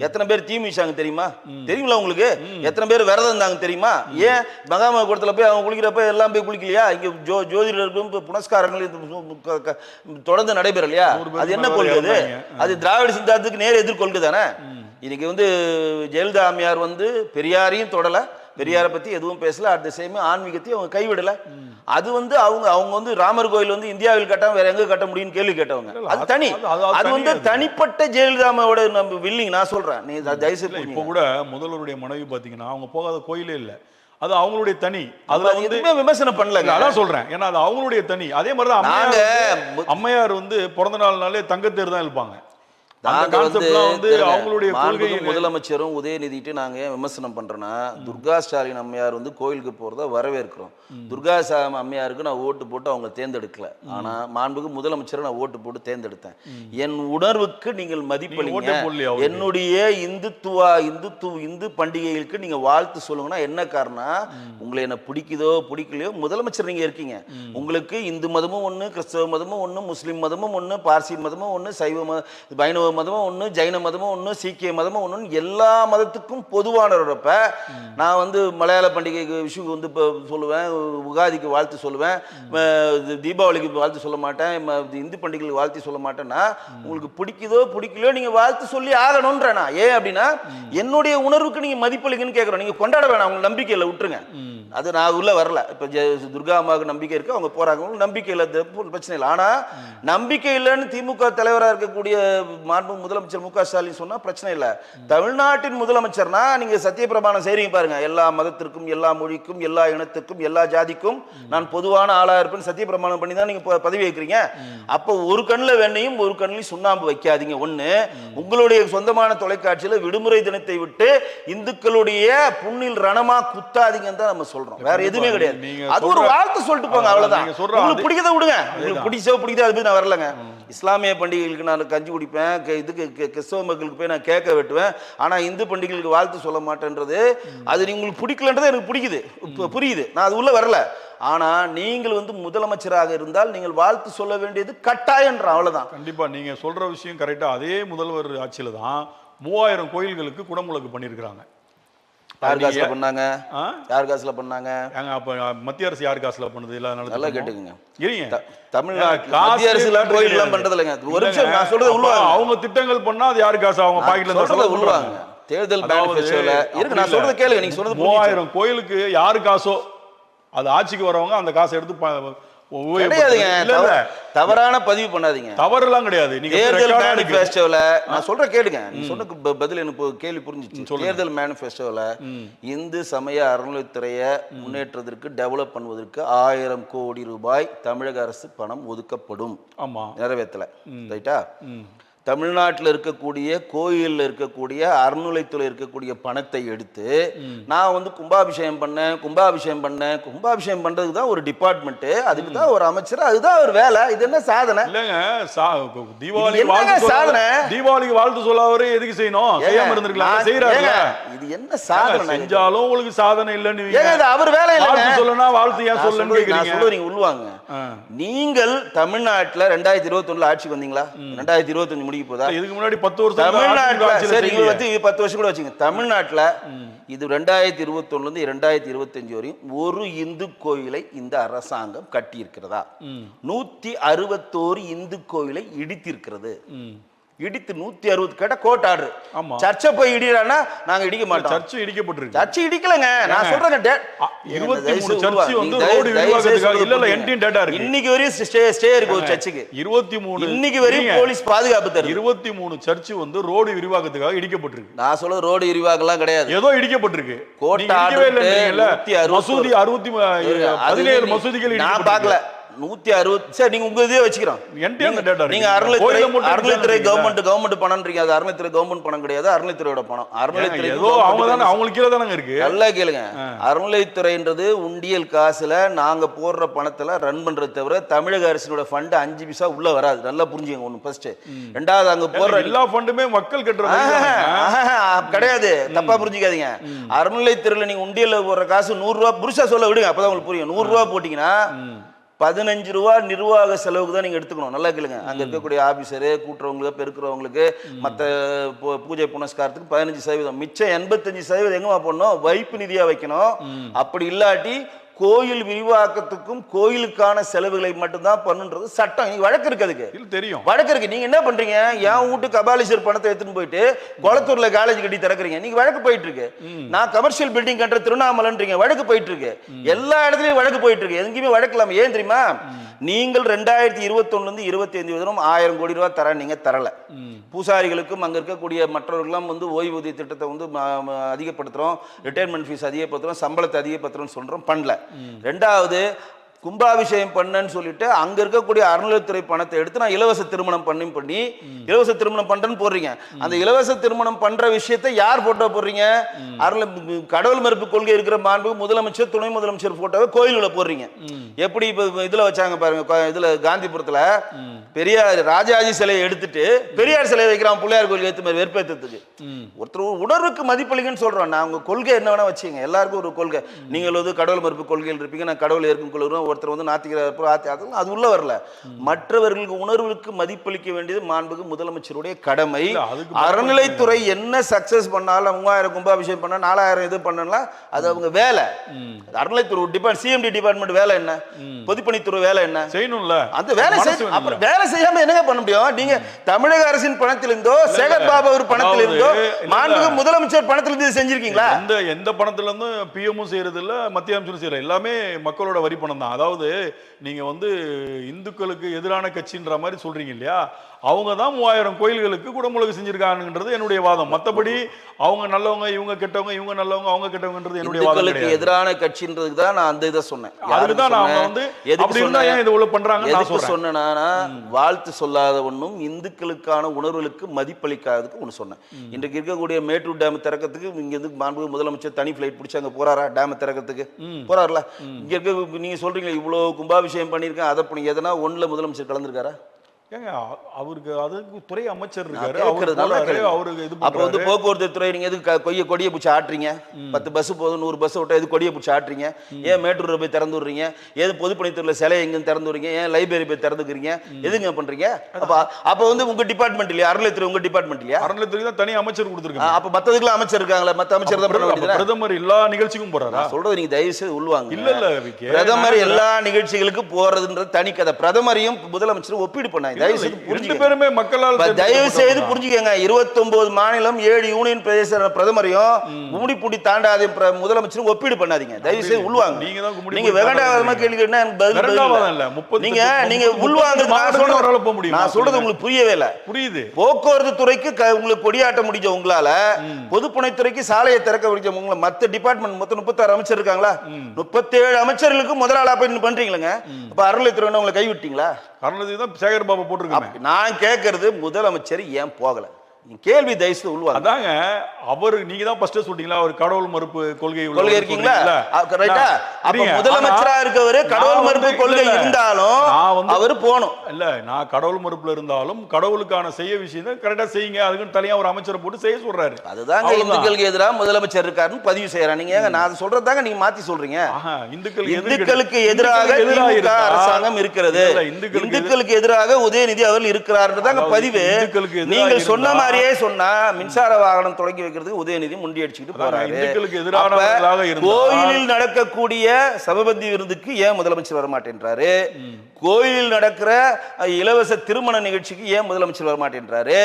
எத்தனை பேர் தீ மிதிச்சாங்க தெரியுமா? தெரியுங்களா உங்களுக்கு? எத்தனை பேர் விரதம் இருந்தாங்க தெரியுமா? ஏன் மகாமகூடத்துல போய் அவங்க குளிக்கிறப்ப எல்லாம் போய் குளிக்கலையா? இங்க ஜோதிடர்களுக்கும் புனஸ்காரங்களும் தொடர்ந்து நடைபெறலையா? அது என்ன கொள்கை? அது திராவிட சித்தாந்தத்துக்கு நேர் எதிர்கொள்கை தானே. இன்னைக்கு வந்து ஜெயலலிதா அம்மையார் வந்து பெரியாரையும் தொடல, பெரியாரை பத்தி எதுவும் பேசல, அட் த சேம் ஆன்மீகத்தையும் அவங்க கைவிடல. அது வந்து அவங்க வந்து ராமர் கோயில் வந்து இந்தியாவில் கட்டாம வேற எங்க கட்ட முடியும்னு கேள்வி கேட்டவங்க. அது தனி. அது வந்து தனிப்பட்ட ஜெயலலிதா அம்மாவோட நம்ம வில்லிங். நான் சொல்றேன், நீ தயவுசெய்து இப்போ கூட முதல்வருடைய மனைவி பாத்தீங்கன்னா அவங்க போகாத கோயிலே இல்ல. அது அவங்களுடைய தனி. அதுல வந்து எதுவுமே விமர்சனம் பண்ணல. அதான் சொல்றேன், ஏன்னா அது அவங்களுடைய தனி. அதே மாதிரி தான் அம்மையார் வந்து பிறந்த நாள்னாலே தங்கத்தேர் தான் இருப்பாங்க. முதலமைச்சரும் உதயநிதிட்டு நாங்க ஏன் விமர்சனம் பண்றோம்னா, துர்கா ஸ்டாலின் அம்மையார் வந்து கோயிலுக்கு போறத வரவேற்கிறோம். துர்கா அம்மையாருக்கு நான் ஓட்டு போட்டு அவங்க தேர்ந்தெடுக்கல. ஆனா மாண்புக்கு முதலமைச்சரை நான் ஓட்டு போட்டு தேர்ந்தெடுத்தேன். என் உணர்வுக்கு நீங்கள் மதிப்பளிங்க. என்னுடைய இந்து பண்டிகைகளுக்கு நீங்க வாழ்த்து சொல்லுங்கன்னா என்ன காரணம்? உங்களை என்ன பிடிக்குதோ பிடிக்கலையோ முதலமைச்சர் நீங்க இருக்கீங்க. உங்களுக்கு இந்து மதமும் ஒண்ணு, கிறிஸ்தவ மதமும் ஒண்ணு, முஸ்லிம் மதமும் ஒண்ணு, பார்சி மதமும் ஒண்ணு, வைணவ மதமும் ஒண்ணு, ஜைன மதமும் ஒண்ணு, சீக்கிய மதமும் ஒண்ணு, எல்லா மதத்துக்கும் பொதுவானவரப்ப நான் வந்து மலையாள பண்டிகைக்கு விஷுக்கு வந்து சொல்லுவேன், உகாதிக்கு வாழ்த்து சொல்லுவேன், தீபாவளிக்கு வாழ்த்து சொல்ல மாட்டேன், இந்து பண்டிகைக்கு வாழ்த்து சொல்ல மாட்டேன்னா உங்களுக்கு பிடிக்குதோ பிடிக்கலையோ நீங்க வாழ்த்து சொல்லி ஆகணும்ன்றேனா. ஏன் அப்படின்னா என்னுடைய உணர்வுக்கு நீங்க மதிப்பளிங்கன்னு கேட்கறோம். நீங்க கொண்டாட வேணாம், அவங்க நம்பிக்கையில விட்டுருங்க. அது நான் உள்ள வரல. இப்ப துர்கா அம்மாவுக்கு நம்பிக்கை இருக்கு, அவங்க போறாங்க, நம்பிக்கை இல்லை, பிரச்சனை இல்லை. ஆனா நம்பிக்கை இல்லைன்னு திமுக தலைவராக இருக்கக்கூடிய முதலமைச்சர் மு.க. ஸ்டாலின் சொன்னா பிரச்சனை இல்ல. தமிழ்நாட்டின் முதலமைச்சர்னா நீங்க சத்தியப்பிரமாணம் செய்றீங்க பாருங்க, எல்லா மதத்திற்கும், எல்லா மொழிக்கும், எல்லா இனத்துக்கும், எல்லா ஜாதிக்கும் நான் பொதுவான ஆளா இருப்பேன் சத்தியப்பிரமாணம் பண்ணி தான் நீங்க பதவி வைக்கிறீங்க. அப்ப ஒரு கண்ணில் வெண்ணையும் ஒரு கண்ணில் சுண்ணாம்பு வைக்காதீங்க. ஒண்ணு, உங்களுடைய சொந்தமான தொலைக்காட்சியில விடுமுறை தினத்தை விட்டு இந்துக்களுடைய புண்ணில் ரணமா குத்தாதீங்கன்னு தான் நம்ம சொல்றோம். வேற எதுவுமே கிடையாது. அது ஒரு வாழ்த்து சொல்லிட்டு போங்க, அவ்வளவுதான். உங்களுக்கு பிடிக்கத விடுங்க, உங்களுக்கு பிடிச்சோ அது நான் வரலங்க. இஸ்லாமிய பண்டிகைகளுக்கு நான் கஞ்சி குடிப்பேன், இதுக்கு கிறிஸ்தவ மக்களுக்கு போய் நான் கேட்க வெட்டுவேன். ஆனா இந்து பண்டிகைகளுக்கு வாழ்த்து சொல்ல மாட்டேன்றது அது உங்களுக்கு பிடிக்கலன்றது எனக்கு பிடிக்குது, புரியுது. நான் அது உள்ள வரல. ஆனா நீங்கள் வந்து முதலமைச்சராக இருந்தால் நீங்கள் வாழ்த்து சொல்ல வேண்டியது கட்டாயன்ற, அவ்வளவுதான். கண்டிப்பா நீங்க சொல்ற விஷயம் கரெக்டா. அதே முதல்வர் ஆட்சியில தான் 3000 கோயில்களுக்கு குடமுழுக்கு பண்ணியிருக்கிறாங்க. யார் காசுல பண்ணாங்க? யார் காசுல பண்ணாங்க? அப்ப மத்திய அரசு யார் காசுல பண்ணுது? நல்லா கேட்டுக்கங்க. தமிழ்நாடு மத்திய அரசுல கோயில் எல்லாம் பண்றது இல்லைங்க. ஒரு நிமிஷம் நான் சொல்றது உள்வாங்க. அவங்க திட்டங்கள் பண்ணா அது யார் காசு? அவங்க பாக்கெட்ல இருந்து உள்வாங்க. தேர்தல் மேனிஃபெஸ்டோல இருக்கு. நான் சொல்றது கேளுங்க. நீங்க சொல்றது 3000 கோயிலுக்கு யாரு காசோ அது ஆட்சிக்கு வரவங்க அந்த காசை எடுத்து தவறான பதிவு பண்ணாதீங்க. தவறுலாம் கிடையாது. நீங்க தேர்தல் மேனிஃபெஸ்டோல நான் சொல்ற கேளுங்க. நீ சொன்ன பதில் எனக்கு கேள்வி புரிஞ்சிச்சு. தேர்தல் மேனிஃபெஸ்டோல இந்து சமய அறநிலையத்துறையை முன்னேற்றத்திற்கு டெவலப் பண்ணுவதற்கு 1000 கோடி ரூபாய் தமிழக அரசு பணம் ஒதுக்கப்படும். ஆமா, நிறைவேற்றல. ரைட்டா? தமிழ்நாட்டில் இருக்கக்கூடிய கோயிலில் இருக்கக்கூடிய அறநிலையத்துறை இருக்கக்கூடிய பணத்தை எடுத்து நான் வந்து கும்பாபிஷேகம் பண்ணேன். கும்பாபிஷேகம் பண்றதுக்கு தான் ஒரு டிபார்ட்மெண்ட், அதுக்கு தான் ஒரு அமைச்சர், அதுதான் ஒரு வேலை. இது என்ன சாதனை? இல்லங்க, தீபாவளிக்கு வாழ்த்து சொல்லாதவரே எதுக்கு செய்யணும்? செய்யாம இருந்திருக்கலாம். செய்யறாங்க. இது என்ன சாதனை? செஞ்சாலும் உங்களுக்கு சாதனை இல்லன்னு அவர் வேலை இல்ல. சொல்லனா வாழ்த்து ஏன் சொல்லணும்னு கேக்குறீங்க. சொல்றீங்க உள்வாங்க. நீங்கள் தமிழ்நாட்டில் 2021 ஆட்சிக்கு வந்தீங்களா? 2025 முடிக்க போதா? இதுக்கு முன்னாடி 10 வருஷம் தமிழ்நாட்டுல, சரி நீங்க வந்து 10 வருஷம் கூட வச்சுங்க. தமிழ்நாட்டுல இது 2021 இருந்து 2025 வரையும் ஒரு இந்து கோயிலை இந்த அரசாங்கம் கட்டி இருக்கிறதா? 161 இந்து கோயிலை இடித்திருக்கிறது. இடித்து 160 கேட்ட கோர்ட் ஆர்டர். சர்ச்சை போய் இடிறானா நாங்க இடிக்க மாட்டோம். சர்ச் இடிக்கப்பட்டிருக்கு. சர்ச் இடிக்கலங்க. நான் சொல்றேன் 23 சர்ச் வந்து ரோட் விரிவாக்கத்துக்காக இல்ல என்டின் டேட்டா இருக்கு. இன்னைக்கு வரையும் ஸ்டே இருக்கு ஒரு சர்ச்சுக்கு. 23 இன்னைக்கு வரையும் போலீஸ் பாதுகாப்பு தருது. 23 சர்ச் வந்து ரோட் விரிவாக்கத்துக்காக இடிக்கப்பட்டிருக்கு. நான் சொல்றது ரோட் விரிவாக்கலாம் கிடையாது. ஏதோ இடிக்கப்பட்டிருக்கு. கோர்ட் ஆர்டர் மசூதி 17 மசூதிகள் நான் பார்க்கல. 160. சரி, நீங்க உங்க இதே வச்சுக்கிறோம். நீங்க அறநிலைத்துறை கவர்மெண்ட் பணம்ன்றீங்க. அது அறநிலைத்துறை கவர்மெண்ட் பணம் கிடையாது, அறநிலைத்துறையோட பணம். அறநிலைத்துறை அவங்களுக்கு கீழே தானங்க இருக்கு. நல்லா கேளுங்க, அறநிலைத்துறைன்றது உண்டியல் காசுல நாங்க போடுற பணத்துல ரன் பண்றது தவிர தமிழக அரசினோட ஃபண்ட் 5 பைசா உள்ள வராது. நல்லா புரிஞ்சுங்க. ஒண்ணு ஃபர்ஸ்ட். ரெண்டாவது, அங்க போடுற எல்லா ஃபண்டுமே மக்கள் கட்டுற கிடையாது, தப்பா புரிஞ்சுக்காதீங்க. அறநிலைத்துறையில நீங்க உண்டியல்ல போடுற காசு 100 ரூபாய், புருஷா சொல்ல விடுங்க, அப்பதான் உங்களுக்கு புரியும். 100 ரூபாய் போட்டீங்கன்னா 15 ரூபா நிர்வாக செலவுக்கு தான் நீங்க எடுத்துக்கணும். நல்லா கேளுங்க. அங்க இருக்கக்கூடிய ஆபீசரு, கூட்டுறவங்களுக்கு, பெருக்கிறவங்களுக்கு, மற்ற பூஜை புனஸ்காரத்துக்கு 15%. மிச்சம் 85% எங்கமா போடணும்? வைப்பு நிதியா வைக்கணும். அப்படி இல்லாட்டி கோயில் விரிவாக்கத்துக்கும் கோயிலுக்கான செலவுகளை மட்டும்தான் பண்ணுன்றது சட்டம். நீங்க வழக்கு இருக்கு, அதுக்கு தெரியும், வழக்கு இருக்கு. நீங்க என்ன பண்றீங்க? என் வீட்டு கபாலீஸ்வர் பணத்தை எடுத்துன்னு போயிட்டு குளத்தூர்ல காலேஜ் கட்டி திறக்கிறீங்க, நீங்க வழக்கு போயிட்டு இருக்கு. நான் கமர்ஷியல் பில்டிங் கட்டுற திருவண்ணாமலைன்றீங்க, வழக்கு போயிட்டு இருக்கு. எல்லா இடத்துலயும் வழக்கு போயிட்டு இருக்கு. எங்கேயுமே வழக்கு இல்லாம. ஏன் தெரியுமா? நீங்கள் 2021 25 வரைக்கும் 1000 கோடி ரூபாய் தர நீங்க தரல. பூசாரிகளுக்கும் அங்க இருக்கக்கூடிய மற்றவர்களும் ஓய்வூதிய திட்டத்தை அதிகப்படுத்துறோம், ரிட்டையர்மெண்ட் ஃபீஸ் அதிகப்படுத்துறோம், சம்பளத்தை அதிகப்படுத்துறோம் சொல்றோம், பண்ணல. ரெண்டாவது, கும்பாபிஷேகம் பண்ணன்னு சொல்லிட்டு அங்க இருக்கக்கூடிய அறநிலைத்துறை பணத்தை எடுத்து நான் இலவச திருமணம் பண்ணி இலவச திருமணம் பண்றேன்னு போடுறீங்க. அந்த இலவச திருமணம் பண்ற விஷயத்தை யார் போட்டோ போடுறீங்க? கடவுள் மறுப்பு கொள்கை இருக்கிற மாண்பு முதலமைச்சர், துணை முதலமைச்சர் போட்டோவை கோயில்ல போடுறீங்க. எப்படி இப்ப இதுல வச்சாங்க பாருங்க, இதுல காந்திபுரத்துல பெரியார் ராஜாஜி சிலையை எடுத்துட்டு பெரியார் சிலையை வைக்கிறான் பிள்ளையார் கோயில் ஏத்து மாதிரி வெறுப்பேற்றத்துக்கு. ஒருத்தர் உணர்வுக்கு மதிப்பளிங்கன்னு சொல்றோம். நான் உங்க கொள்கை என்ன வேணா வச்சுங்க, எல்லாருக்கும் ஒரு கொள்கை. நீங்கள் கடவுள் மறுப்பு கொள்கையில் இருப்பீங்க, நான் கடவுள் ஏற்கும் கொள்கிறோம். ஒருத்தர் நாத்திகர் அது உள்ள வரல. மற்றவர்களுக்கு உணர்வுக்கு மதிப்பளிக்க வேண்டியது மாண்புக்கு முதலமைச்சருடைய கடமை. அறநிலைத்துறை என்ன சக்சஸ் பண்ணாலும் 3000 கும்பாபிஷேகம் பண்ணா 4000 இது பண்ணலாம், அது அவங்க வேலை. அறநிலைத்துறை சிஎம்டி டிபார்ட்மெண்ட் வேலை என்ன? பொதுப்பணித்துறை வேலை என்ன? செய்யணும்ல. அந்த வேலை வேலை செய்யாம என்னங்க பண்ண முடியும்? நீங்க தமிழக அரசின் பணத்திலிருந்தோ சேகர் பாபு அவர் பணத்திலிருந்தோ மாண்புக்கு முதலமைச்சர் பணத்திலிருந்து செஞ்சிருக்கீங்களா? எந்த பணத்துல இருந்தும் பிஎம்மும் செய்யறது இல்ல, மத்திய அமைச்சரும் செய்யல. எல்லாமே மக்களோட வரி பணம் தான். அதாவது நீங்க இந்துக்களுக்கு எதிரான கட்சின்ற மாதிரி சொல்றீங்க இல்லையா? அவங்க தான் 3000 கோயில்களுக்கு குடமுழுக்கு செஞ்சிருக்காங்கன்றது என்னுடைய வாதம். மத்தபடி அவங்க நல்லவங்க, இவங்க கெட்டவங்க, இவங்க நல்லவங்க, அவங்க கெட்டவங்கன்றது என்னுடைய வாதம் கிடையாது. எதிரான கட்சின்றதுக்கு தான் நான் அந்த இதை சொன்னேன். அதுதான் நான் அப்படி இருந்தா ஏன் இது உள்ள பண்றாங்க நான் சொன்னேன்னா, வாழ்த்து சொல்லாத ஒண்ணும் இந்துக்களுக்கான உணர்வுகளுக்கு மதிப்பளிக்காததுக்கு ஒண்ணு சொன்னேன். இன்றைக்கு இருக்கக்கூடிய மேட்டூர் டேம் திறக்கிறதுக்கு இங்க இருந்து மாண்பு முதலமைச்சர் தனி பிளைட் பிடிச்சி அங்க போறாரா? டேம் திறக்கிறதுக்கு போறாருல. இங்க இருக்க நீங்க சொல்றீங்க இவ்வளவு கும்பாபிஷேகம் பண்ணிருக்கேன், அதை பண்ணி எதனா ஒண்ணுல முதலமைச்சர் கலந்துருக்காரா? அவருக்கு அதுக்கு துறை அமைச்சர் இருக்காரு. அப்ப போக்குவரத்து துறை நீங்க எதுக்கு கொடியை பிடிச்சி ஆட்டுறீங்க? 10 பஸ் போதும், 100 பஸ் விட்டா எது கொடியை பிடிச்சி ஆட்டுறீங்க? ஏன் மேட்டூர் போய் திறந்து விடுறீங்க? ஏது பொதுப்பணித்துறையில சிலை எங்க திறந்து விடுறீங்க? ஏன் லைப்ரரி போய் திறந்துக்கிறீங்க? எதுங்க பண்றீங்க? அப்ப உங்க டிபார்ட்மெண்ட் இல்லையா? அறநிலைத்துறை உங்க டிபார்ட்மெண்ட் இல்லையா? அறநிலைத்துறை தான் தனி அமைச்சர் கொடுத்துருக்காங்க. அப்ப மத்ததுக்குள்ள அமைச்சர் இருக்காங்களா? மத்த அமைச்சர் தான் பண்ண வேண்டியது. பிரதமர் எல்லா நிகழ்ச்சிக்கும் போறாரா? சொல்றது நீங்க தயவு செய்து உள்வாங்க. இல்ல பிரதமர் எல்லா நிகழ்ச்சிகளுக்கு போறதுன்றது தனி கதை. பிரதமரையும் முதலமைச்சரும் ஒப்பீடு பண்ணாங்க. தயவு செய்து புரிஞ்சுக்க. தயவு செய்து புரிஞ்சுக்கங்க. 29 மாநிலம் 7 யூனியன் பிரதேச பிரதமரையும் கும்மிடிப்பூண்டி தாண்டாத முதலமைச்சரும் ஒப்பீடு பண்ணாதீங்க. தயவு செய்து உள்வாங்க. நீங்க வேண்டாம் கேள்வி கேட்டா நீங்க உள்வாங்க. நான் சொல்றது உங்களுக்கு புரியவே இல்லை. புரியுது. போக்குவரத்து துறைக்கு உங்களுக்கு கொடியாட்ட முடிஞ்ச உங்களால, பொதுப்பணித்துறைக்கு சாலையை திறக்க முடிஞ்ச உங்களை, மத்த டிபார்ட்மெண்ட் மொத்தம் 36 அமைச்சர் இருக்காங்களா? 37 அமைச்சர்களுக்கு முதலாளா போய் பண்றீங்களா? அப்ப அறநிலைத்துறை உங்களை கைவிட்டீங்களா? அறநிலைத்துறை தான் சேகர் பாபு போட்டிருக்காங்க. நான் கேட்கறது முதலமைச்சர் ஏன் போகல? கேள்வி தயவுசெய்து உள்வாங்க. அதாங்க அவரு நீங்க தான் ஃபர்ஸ்ட் சொல்றீங்களா? அவர் கடவுள் மறுப்பு கொள்கை இருக்கீங்களா? ரைட்டா? அப்ப முதலமைச்சரா இருக்கவரு கடவுள் மறுப்பு கொள்கை இருந்தாலும் அவர் போணும் இல்ல. நான் கடவுள் மறுப்புல இருந்தாலும் கடவுளுக்கான செய்ய விஷயம் கரெக்டா செய்யுங்க, அதுக்கு தனியா ஒரு அமைச்சரை போட்டு செய்ய சொல்றாரு. அதுதாங்க இந்துக்களுக்கு எதிராக முதலமைச்சர் இருக்காருன்னு பதிவு செய்யறாரு. நீங்க நான் சொல்றதாங்க நீங்க மாத்தி சொல்றீங்க. இந்துக்களுக்கு எதிராக அரசாங்கம் இருக்கிறது, இந்துக்களுக்கு எதிராக உதயநிதி அவர்கள் இருக்கிறாருன்றதாங்க பதிவு. நீங்க சொன்ன மாதிரி சொன்னா மின்சார வாகனம் தொடங்கி வைக்கிறதுக்கு உதயநிதி முண்டி அடிச்சுட்டு போறாரு. கோயிலில் நடக்கக்கூடிய சபபந்தி விருந்துக்கு ஏன் முதலமைச்சர் வரமாட்டேன்றாரு? கோயிலில் நடக்கிற இலவச திருமண நிகழ்ச்சிக்கு ஏன் முதலமைச்சர் வரமாட்டேன்றாரு?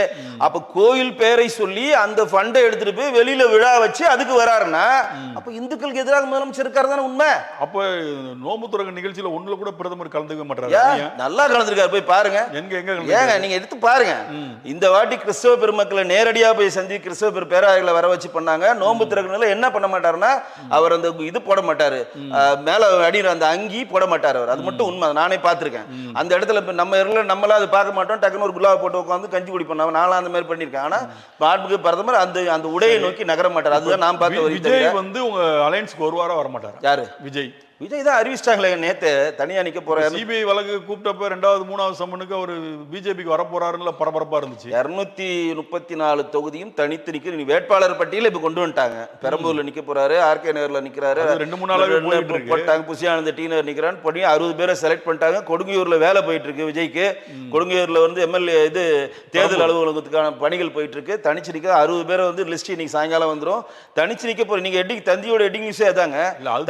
அப்ப கோயில் பேரை சொல்லி அந்த ஃபண்டை எடுத்துட்டு போய் வெளியில விழா வச்சு அதுக்கு வராருன்னா அப்ப இந்துக்களுக்கு எதிராக முதலமைச்சர் இருக்காரு தானே உண்மை. அப்ப நோம்பு துறக்க நிகழ்ச்சியில ஒண்ணுல கூட பிரதமர் கலந்துக்க மாட்டாரு. நல்லா கலந்துருக்காரு, போய் பாருங்க. ஏங்க நீங்க எடுத்து பாருங்க. இந்த வாட்டி கிறிஸ்தவ பெருமக்களை நேரடியா போய் சந்தி கிறிஸ்தவ பேராயர்களை வர வச்சு பண்ணாங்க. நோம்பு திறக்கணும்ல என்ன பண்ண மாட்டாருன்னா அவர் அந்த இது போட மாட்டாரு, மேல அடிக்கிற அந்த அங்கி போட மாட்டார் அவர். அது மட்டும் உண்மை, நானே பார்த்திருக்கேன். அந்த இடத்துல இப்ப நம்ம நம்மளாம் அதை பார்க்க மாட்டோம், டக்குன்னு ஒரு குலாவை போட்டு உட்காந்து கஞ்சி குடிப்போம். நானும் அந்த மாதிரி பண்ணியிருக்கேன். ஆனா மாண்புமிகு பிரதமர் அந்த உடையை நோக்கி நகர மாட்டார். அதுதான் நான் பார்த்த விஜய் வந்து உங்க அலையன்ஸ்க்கு ஒரு வாரம் வர மாட்டார். யாரு? விஜய் தான் அறிவிச்சிட்டாங்களே நேத்து தனியா நிக்க போறாரு. சிபிஐ வழக்கு கூப்பிட்டப்ப 2வது 3வது சம்மனுக்கு அவர் பிஜேபிக்கு வர போறாருன்னு பரபரப்பா இருந்துச்சு. 234 தொகுதியும் தனித்து நிக்க நீ வேட்பாளர் பட்டியல இப்ப கொண்டு வந்துட்டாங்க. பெரம்பூர்ல நிக்க போறாரு, ஆர்கே நகர்ல நிக்கிறாரு, 2-3 நாளாவே போட்டாங்க. புசியானந்த டி நகர் நிக்கிறான்னு பண்ணி 60 பேரை செலக்ட் பண்ணிட்டாங்க. கொடுங்கையூர்ல வேலை போயிட்டு இருக்கு விஜய்க்கு. கொடுங்கையூர்ல வந்து எம்எல்ஏ இது தேர்தல் அலுவலகத்துக்கான பணிகள் போயிட்டு இருக்கு. தனிச்சு நிக்க 60 பேரை வந்து லிஸ்ட் இன்னைக்கு சாயங்காலம் வந்துடும். தனிச்சு நிக்க போற நீங்க தந்தியோட ஹெட்டிங் நியூஸே அதாங்க.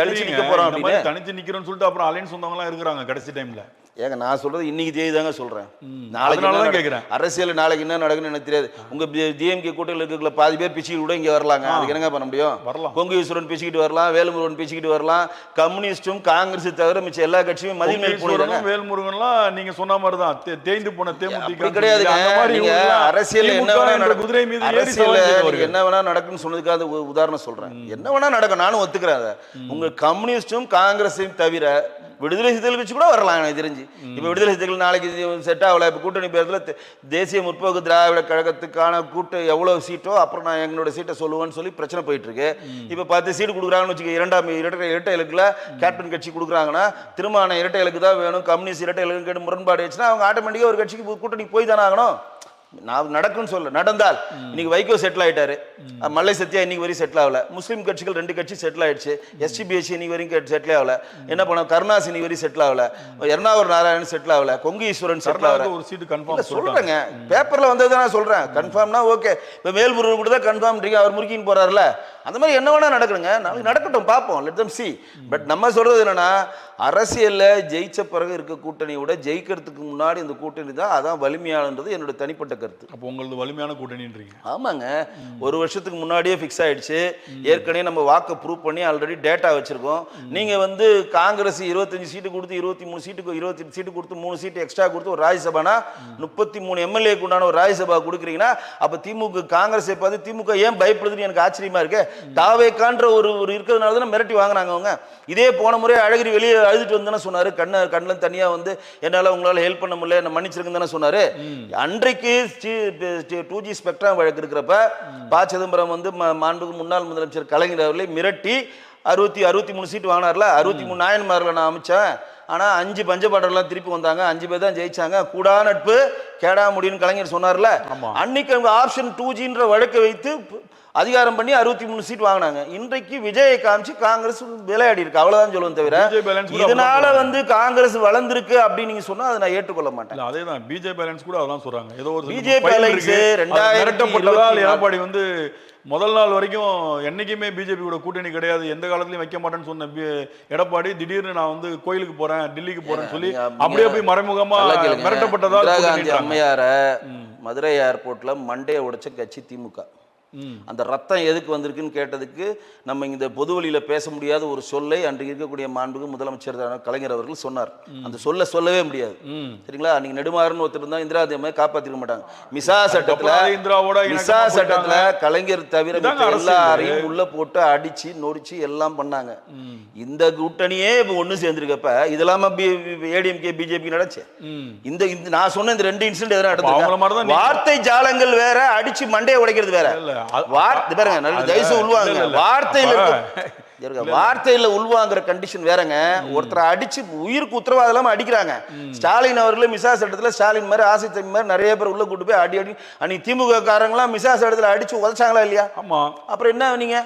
தனிச்சு நிக்க போறோம் அப்படின்னு தனிச்சு நிக்கிறோம்னு சொல்லிட்டு அப்புறம் அலையன்ஸ் வந்தவங்க இருக்கிறாங்க கடைசி டைம்ல. ஏங்க நான் சொல்றது இன்னைக்கு தேதி தாங்க சொல்றேன். நாளைக்கு கேட்கிறேன் அரசியல் நாளைக்கு என்ன நடக்குன்னு எனக்கு தெரியாது. உங்க டிஎம்கே கூட்டத்தில் இருக்கிற பாதி பேர் பிச்சுக்கிட்டு கூட இங்க வரலாங்க. அதுக்கு என்னங்க பண்ண முடியும்? கொங்கு ஈஸ்வரன் பிச்சுக்கிட்டு வரலாம், வேல்முருகன் பிச்சுக்கிட்டு வரலாம். கம்யூனிஸ்டும் காங்கிரஸ் தவிர மிச்ச எல்லா கட்சியும் மதில் மேல் போடுறாங்க. வேல்முருகன்லாம் நீங்க சொன்ன மாதிரி தான் தேய்ந்து போன தேமுதிக கிடையாதுங்க. நீங்க அரசியல் என்ன வேணா குதிரை மீது அரசியல் என்ன வேணா நடக்குன்னு சொன்னதுக்காக உதாரணம் சொல்றேன். என்ன வேணா நடக்கும், நானும் ஒத்துக்கிறேன். உங்க கம்யூனிஸ்டும் காங்கிரஸையும் தவிர விடுதலை சிறுத்தைகள் கட்சி கூட வரலாம் எனக்கு தெரிஞ்சு. இப்ப விடுதலை சிறுத்தைகள் நாளைக்கு செட் ஆகல. இப்ப கூட்டணி பேர்ல தேசிய முற்போக்கு திராவிட கழகத்துக்கான கூட்டம் எவ்வளவு சீட்டோ அப்புறம் நான் எங்களோட சீட்டை சொல்லுவேன்னு சொல்லி பிரச்சனை போயிட்டு இருக்கு. இப்ப 10 சீட்டு கொடுக்குறாங்கன்னு வச்சுக்க, இரட்டை இலக்குல கேப்டன் கட்சி கொடுக்குறாங்கன்னா திருமான இரட்டை இலக்கு தான் வேணும், கம்யூனிஸ்ட் இரட்டை இலக்கு கேட்டு முரண்பாடு ஆயிடுச்சுன்னா அவங்க ஆட்டோமேட்டிக்கா ஒரு கட்சிக்கு கூட்டணி போய் தானே ஆகணும். நான் நடக்குன்னு சொல்ல நடந்தால் இன்னைக்கு வைகோ செட்டில் ஆயிட்டாரு, மல்லை சத்யா இன்னைக்கு வரைக்கும் செட்டில் ஆகல, முஸ்லீம் கட்சிகள் 2 கட்சி செட்டில் ஆயிடுச்சு, எஸ்டிபிஎஸ்சி இன்னைக்கு வரைக்கும் செட்டில் ஆகல, என்ன பண்ண கருணாஸ் இன்னைக்கு வரைக்கும் செட்டில் ஆகல, எர்ணாவூர் நாராயணன் செட்டில் ஆகல, கொங்கு ஈஸ்வரன் செட்டில் ஆகல. ஒரு சீட்டு கன்ஃபார்ம் சொல்றேங்க, பேப்பர்ல வந்தது நான் சொல்றேன். கன்ஃபார்ம்னா ஓகே. இப்ப மேல்முருகன் கூட தான் கன்ஃபார்ம் அவர் முறுக்கின்னு போறாருல, அந்த மாதிரி என்ன வேணா நடக்குதுங்க. நாளைக்கு நடக்கட்டும், பார்ப்போம், லெட் தம் see. பட் நம்ம சொல்றது என்னன்னா அரசியல்ல ஜெயிச்ச பிறகு இருக்க கூட்டணியோட ஜெயிக்கிறதுக்கு முன்னாடி இந்த கூட்டணி தான் அதான் வலிமையானது என்னோட தனிப்பட்ட கருத்து. அப்போ உங்களுக்கு வலிமையான கூட்டணின்றீங்க? ஆமாங்க, ஒரு வருஷத்துக்கு முன்னாடியே ஃபிக்ஸ் ஆயிடுச்சு. ஏற்கனவே நம்ம வாக்கை ப்ரூவ் பண்ணி ஆல்ரெடி டேட்டா வச்சிருக்கோம். நீங்க வந்து காங்கிரஸ் 25 சீட்டு கொடுத்து 23 சீட்டுக்கு 28 சீட்டு கொடுத்து 3 சீட்டு எக்ஸ்ட்ரா கொடுத்து ஒரு ராஜ்யசபானா 33 எம்எல்ஏ உண்டான ஒரு ராஜ்யசபா கொடுக்குறீங்கன்னா அப்ப திமுக காங்கிரஸை பார்த்து திமுக ஏன் பயப்படுதுன்னு எனக்கு ஆச்சரியமா இருக்கு. தாவேக்கான்ற ஒரு இருக்கிறதுனால தான் மிரட்டி வாங்கினாங்க அவங்க. இதே போன முறை அழகிரி வெளியே அழுதுட்டு வந்து சொன்னாரு, கண்ணில் தனியா வந்து என்னால உங்களால ஹெல்ப் பண்ண முடியல, என்ன மன்னிச்சிருக்குன்னு தானே சொன்னாரு. அன்றைக்கு 2G ஸ்பெக்ட்ரம் வழக்கு இருக்கிறப்ப ப. சிதம்பரம் வந்து மாண்புக்கு முன்னாள் முதலமைச்சர் கலைஞர் அவர்களை மிரட்டி 63 சீட்டு வாங்கினார்ல. 63 நாயன்மார்ல நான் அமைச்சேன். ஆனா 5 பஞ்சபாடர்லாம் திருப்பி வந்தாங்க, 5 பேர் தான் ஜெயிச்சாங்க. கூடா நட்பு கேடா முடியும்னு கலைஞர் சொன்னார்ல. அன்னைக்கு அவங்க ஆப்ஷன் 2Gன்ற வழக்கை வைத்து அதிகாரம் பண்ணி 63 சீட் வாங்கினாங்க. இன்றைக்கு விஜயை காமிச்சு காங்கிரஸ் விளையாடி இருக்கு, அவ்வளவுதான் சொல்லுவேன். தவிர இதனால வந்து காங்கிரஸ் வளர்ந்திருக்கு அப்படின்னு நீங்க சொன்னா அதை நான் ஏற்றுக்கொள்ள மாட்டேன். அதேதான் பிஜே பேலன்ஸ் கூட அதான் சொல்றாங்க. ஏதோ ஒரு பிஜே பேலன்ஸ் 2020 எடப்பாடி வந்து முதல் நாள் வரைக்கும் என்னைக்குமே பிஜேபி கூட கூட்டணி கிடையாது, எந்த காலத்திலயும் வைக்க மாட்டேன்னு சொன்ன எடப்பாடி திடீர்னு நான் வந்து கோயிலுக்கு போறேன், டெல்லிக்கு போறேன்னு சொல்லி அப்படியே போய் மறைமுகமா மிரட்டப்பட்டதால் அம்மையார மதுரை ஏர்போர்ட்ல மண்டையை உடைச்ச கட்சி திமுக. அந்த ரத்தம் எதுக்கு வந்திருக்குன்னு கேட்டதுக்கு நம்ம இந்த பொது வழியில பேச முடியாத ஒரு சொல்லை அன்றைக்கு இருக்கக்கூடிய மாண்புக்கு முதலமைச்சர் கலைஞர் அவர்கள் சொன்னார். அந்த சொல்ல சொல்லவே முடியாது, சரிங்களா? நீங்க நெடுமாறன் ஒருத்தர் இருந்தா இந்திரா காந்தியை காப்பாத்திருக்க மாட்டாங்க. மிசா சட்டத்துல கலைஞர் தவிர எல்லாரையும் உள்ள போட்டு அடிச்சு நொடிச்சு எல்லாம் பண்ணாங்க. இந்த கூட்டணியே இப்ப ஒண்ணு சேர்ந்திருக்கப்ப இதெல்லாம் ஏடிஎம்கே பிஜேபி நடச்சு. இந்த நான் சொன்ன இந்த 2 இன்சிடென்ட் எதனா நடந்தது. வார்த்தை ஜாலங்கள் வேற, அடிச்சு மண்டையை உடைக்கிறது வேற. வார்த்தையில உள்வாங்குற கண்டிஷன் வேறங்க. ஒருத்தரை அடிச்சு உயிருக்கு உத்தரவாதம் இல்லாம அடிக்கிறாங்க. ஸ்டாலின் அவர்கள் மிசா சட்டத்துல ஸ்டாலின் மாதிரி ஆசை தம்பி மாதிரி நிறைய பேர் உள்ள கூட்டு போய் அடி அன்னைக்கு திமுக காரங்களாம் மிசா சட்டத்துல அடிச்சு உதச்சாங்களா இல்லையா? ஆமா. அப்புறம் என்ன நீங்க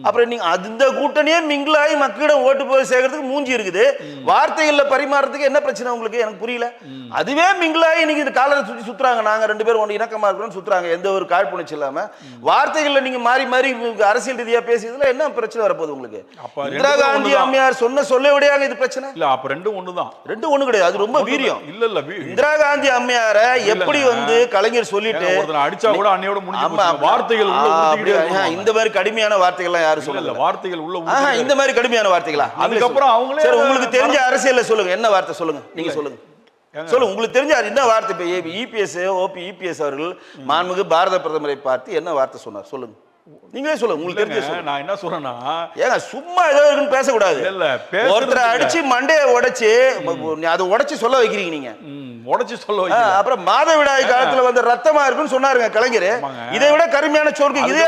அப்புறம் நீங்க அந்த கூட்டணியே மிங்கிளாகி மக்களிடம் ஓட்டு போய் சேர்க்கறதுக்கு மூஞ்சி இருக்குது. வார்த்தைகள்ல பரிமாறதுக்கு என்ன பிரச்சனை உங்களுக்கு? எனக்கு புரியல. அதுவே மிங்கிளாகி நீங்க இந்த காலரை சுற்றி சுத்துறாங்க. நாங்க 2 பேரும் ஒன்று இணக்கமா இருக்கிறோம் சுத்துறாங்க, எந்த ஒரு காழ்ப்புணர்ச்சி இல்லாம. வார்த்தைகள்ல நீங்க மாறி மாறி அரசியல் ரீதியா பேசியதுல என்ன பிரச்சனை வரப்போகுது உங்களுக்கு? இந்திரா காந்தி அம்மையார் சொல்ல விடையாங்க இது பிரச்சனை இல்ல. அப்ப 2 ஒண்ணுதான். 2 ஒண்ணு கிடையாது, அது ரொம்ப வீரியம். இல்ல இந்திரா காந்தி அம்மையார எப்படி வந்து கலைஞர் சொல்லிட்டு அடிச்சா கூட அன்னையோட முடிஞ்சு வார்த்தைகள் இந்த மாதிரி கடுமையான வார்த்தைகள் யாரும் சொல்லல. வார்த்தைகள் உள்ள இந்த மாதிரி கடுமையான வார்த்தைகளா? அதுக்கப்புறம் அவங்களே உங்களுக்கு தெரிஞ்ச அரசியல்ல சொல்லுங்க, என்ன வார்த்தை சொல்லுங்க, நீங்க சொல்லுங்க. சொல்லுங்க, உங்களுக்கு தெரிஞ்ச என்ன வார்த்தை? இப்ப இபிஎஸ் ஓபி இபிஎஸ் அவர்கள் மாண்புமிகு பாரத பிரதமரை பார்த்து என்ன வார்த்தை சொன்னார் சொல்லுங்க. நீங்களே சொல்லுங்க, உங்களுக்கு தெரிஞ்ச சொல்லுங்க. நான் என்ன சொல்றேன்னா, ஏங்க சும்மா ஏதோ இருக்குன்னு பேசக்கூடாது. இல்ல ஒருத்தரை அடிச்சு மண்டையை உடைச்சு அதை உடைச்சு சொல்ல வைக்கிறீங்க நீங்க. உடைச்சு சொல்ல வைக்கிறீங்க. அப்புறம் மாதவிடாய் காலத்துல வந்து ரத்தமா இருக்குன்னு சொன்னாருங்க கலைஞர். இதை விட கருமையான சோர்க்கு இது.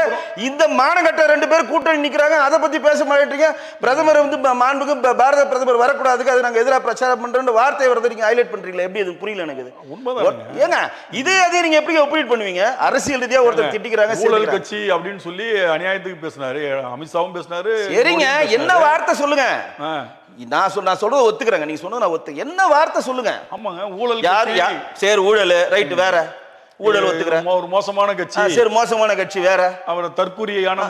இந்த மானகட்ட 2 பேர் கூட்டணி நிக்கிறாங்க, அதை பத்தி பேச மாட்டீங்க. பிரதமர் வந்து மாண்புக்கு பாரத பிரதமர் வரக்கூடாதுக்கு அது நாங்க எதிராக பிரச்சாரம் பண்றோம் வார்த்தை வரதை நீங்க ஹைலைட் பண்றீங்களா? எப்படி அது புரியல எனக்கு. ஏங்க இதே அதே நீங்க எப்படி ஒப்பீட் பண்ணுவீங்க? அரசியல் ரீதியா ஒருத்தர் திட்டிக்கிறாங்க, ஊழல் கட்சி அப்படின்னு சொல்லி அநியாயத்துக்கு பேசினாரு, அமித்ஷாவும் பேசினாரு. சரிங்க, என்ன வார்த்தை சொல்லுங்க. நான் சொல்றத ஒத்துக்கிறேங்க, நீங்க சொன்னது நான் ஒத்து. என்ன வார்த்தை சொல்லுங்க. ஆமாங்க, ஊழல் யார் சரி ஊழல் ரைட் வேற, ஊழல் ஒத்துக்கிறேன். ஒரு மோசமான கட்சி, சரி மோசமான கட்சி வேற, அவர் தற்கூரியான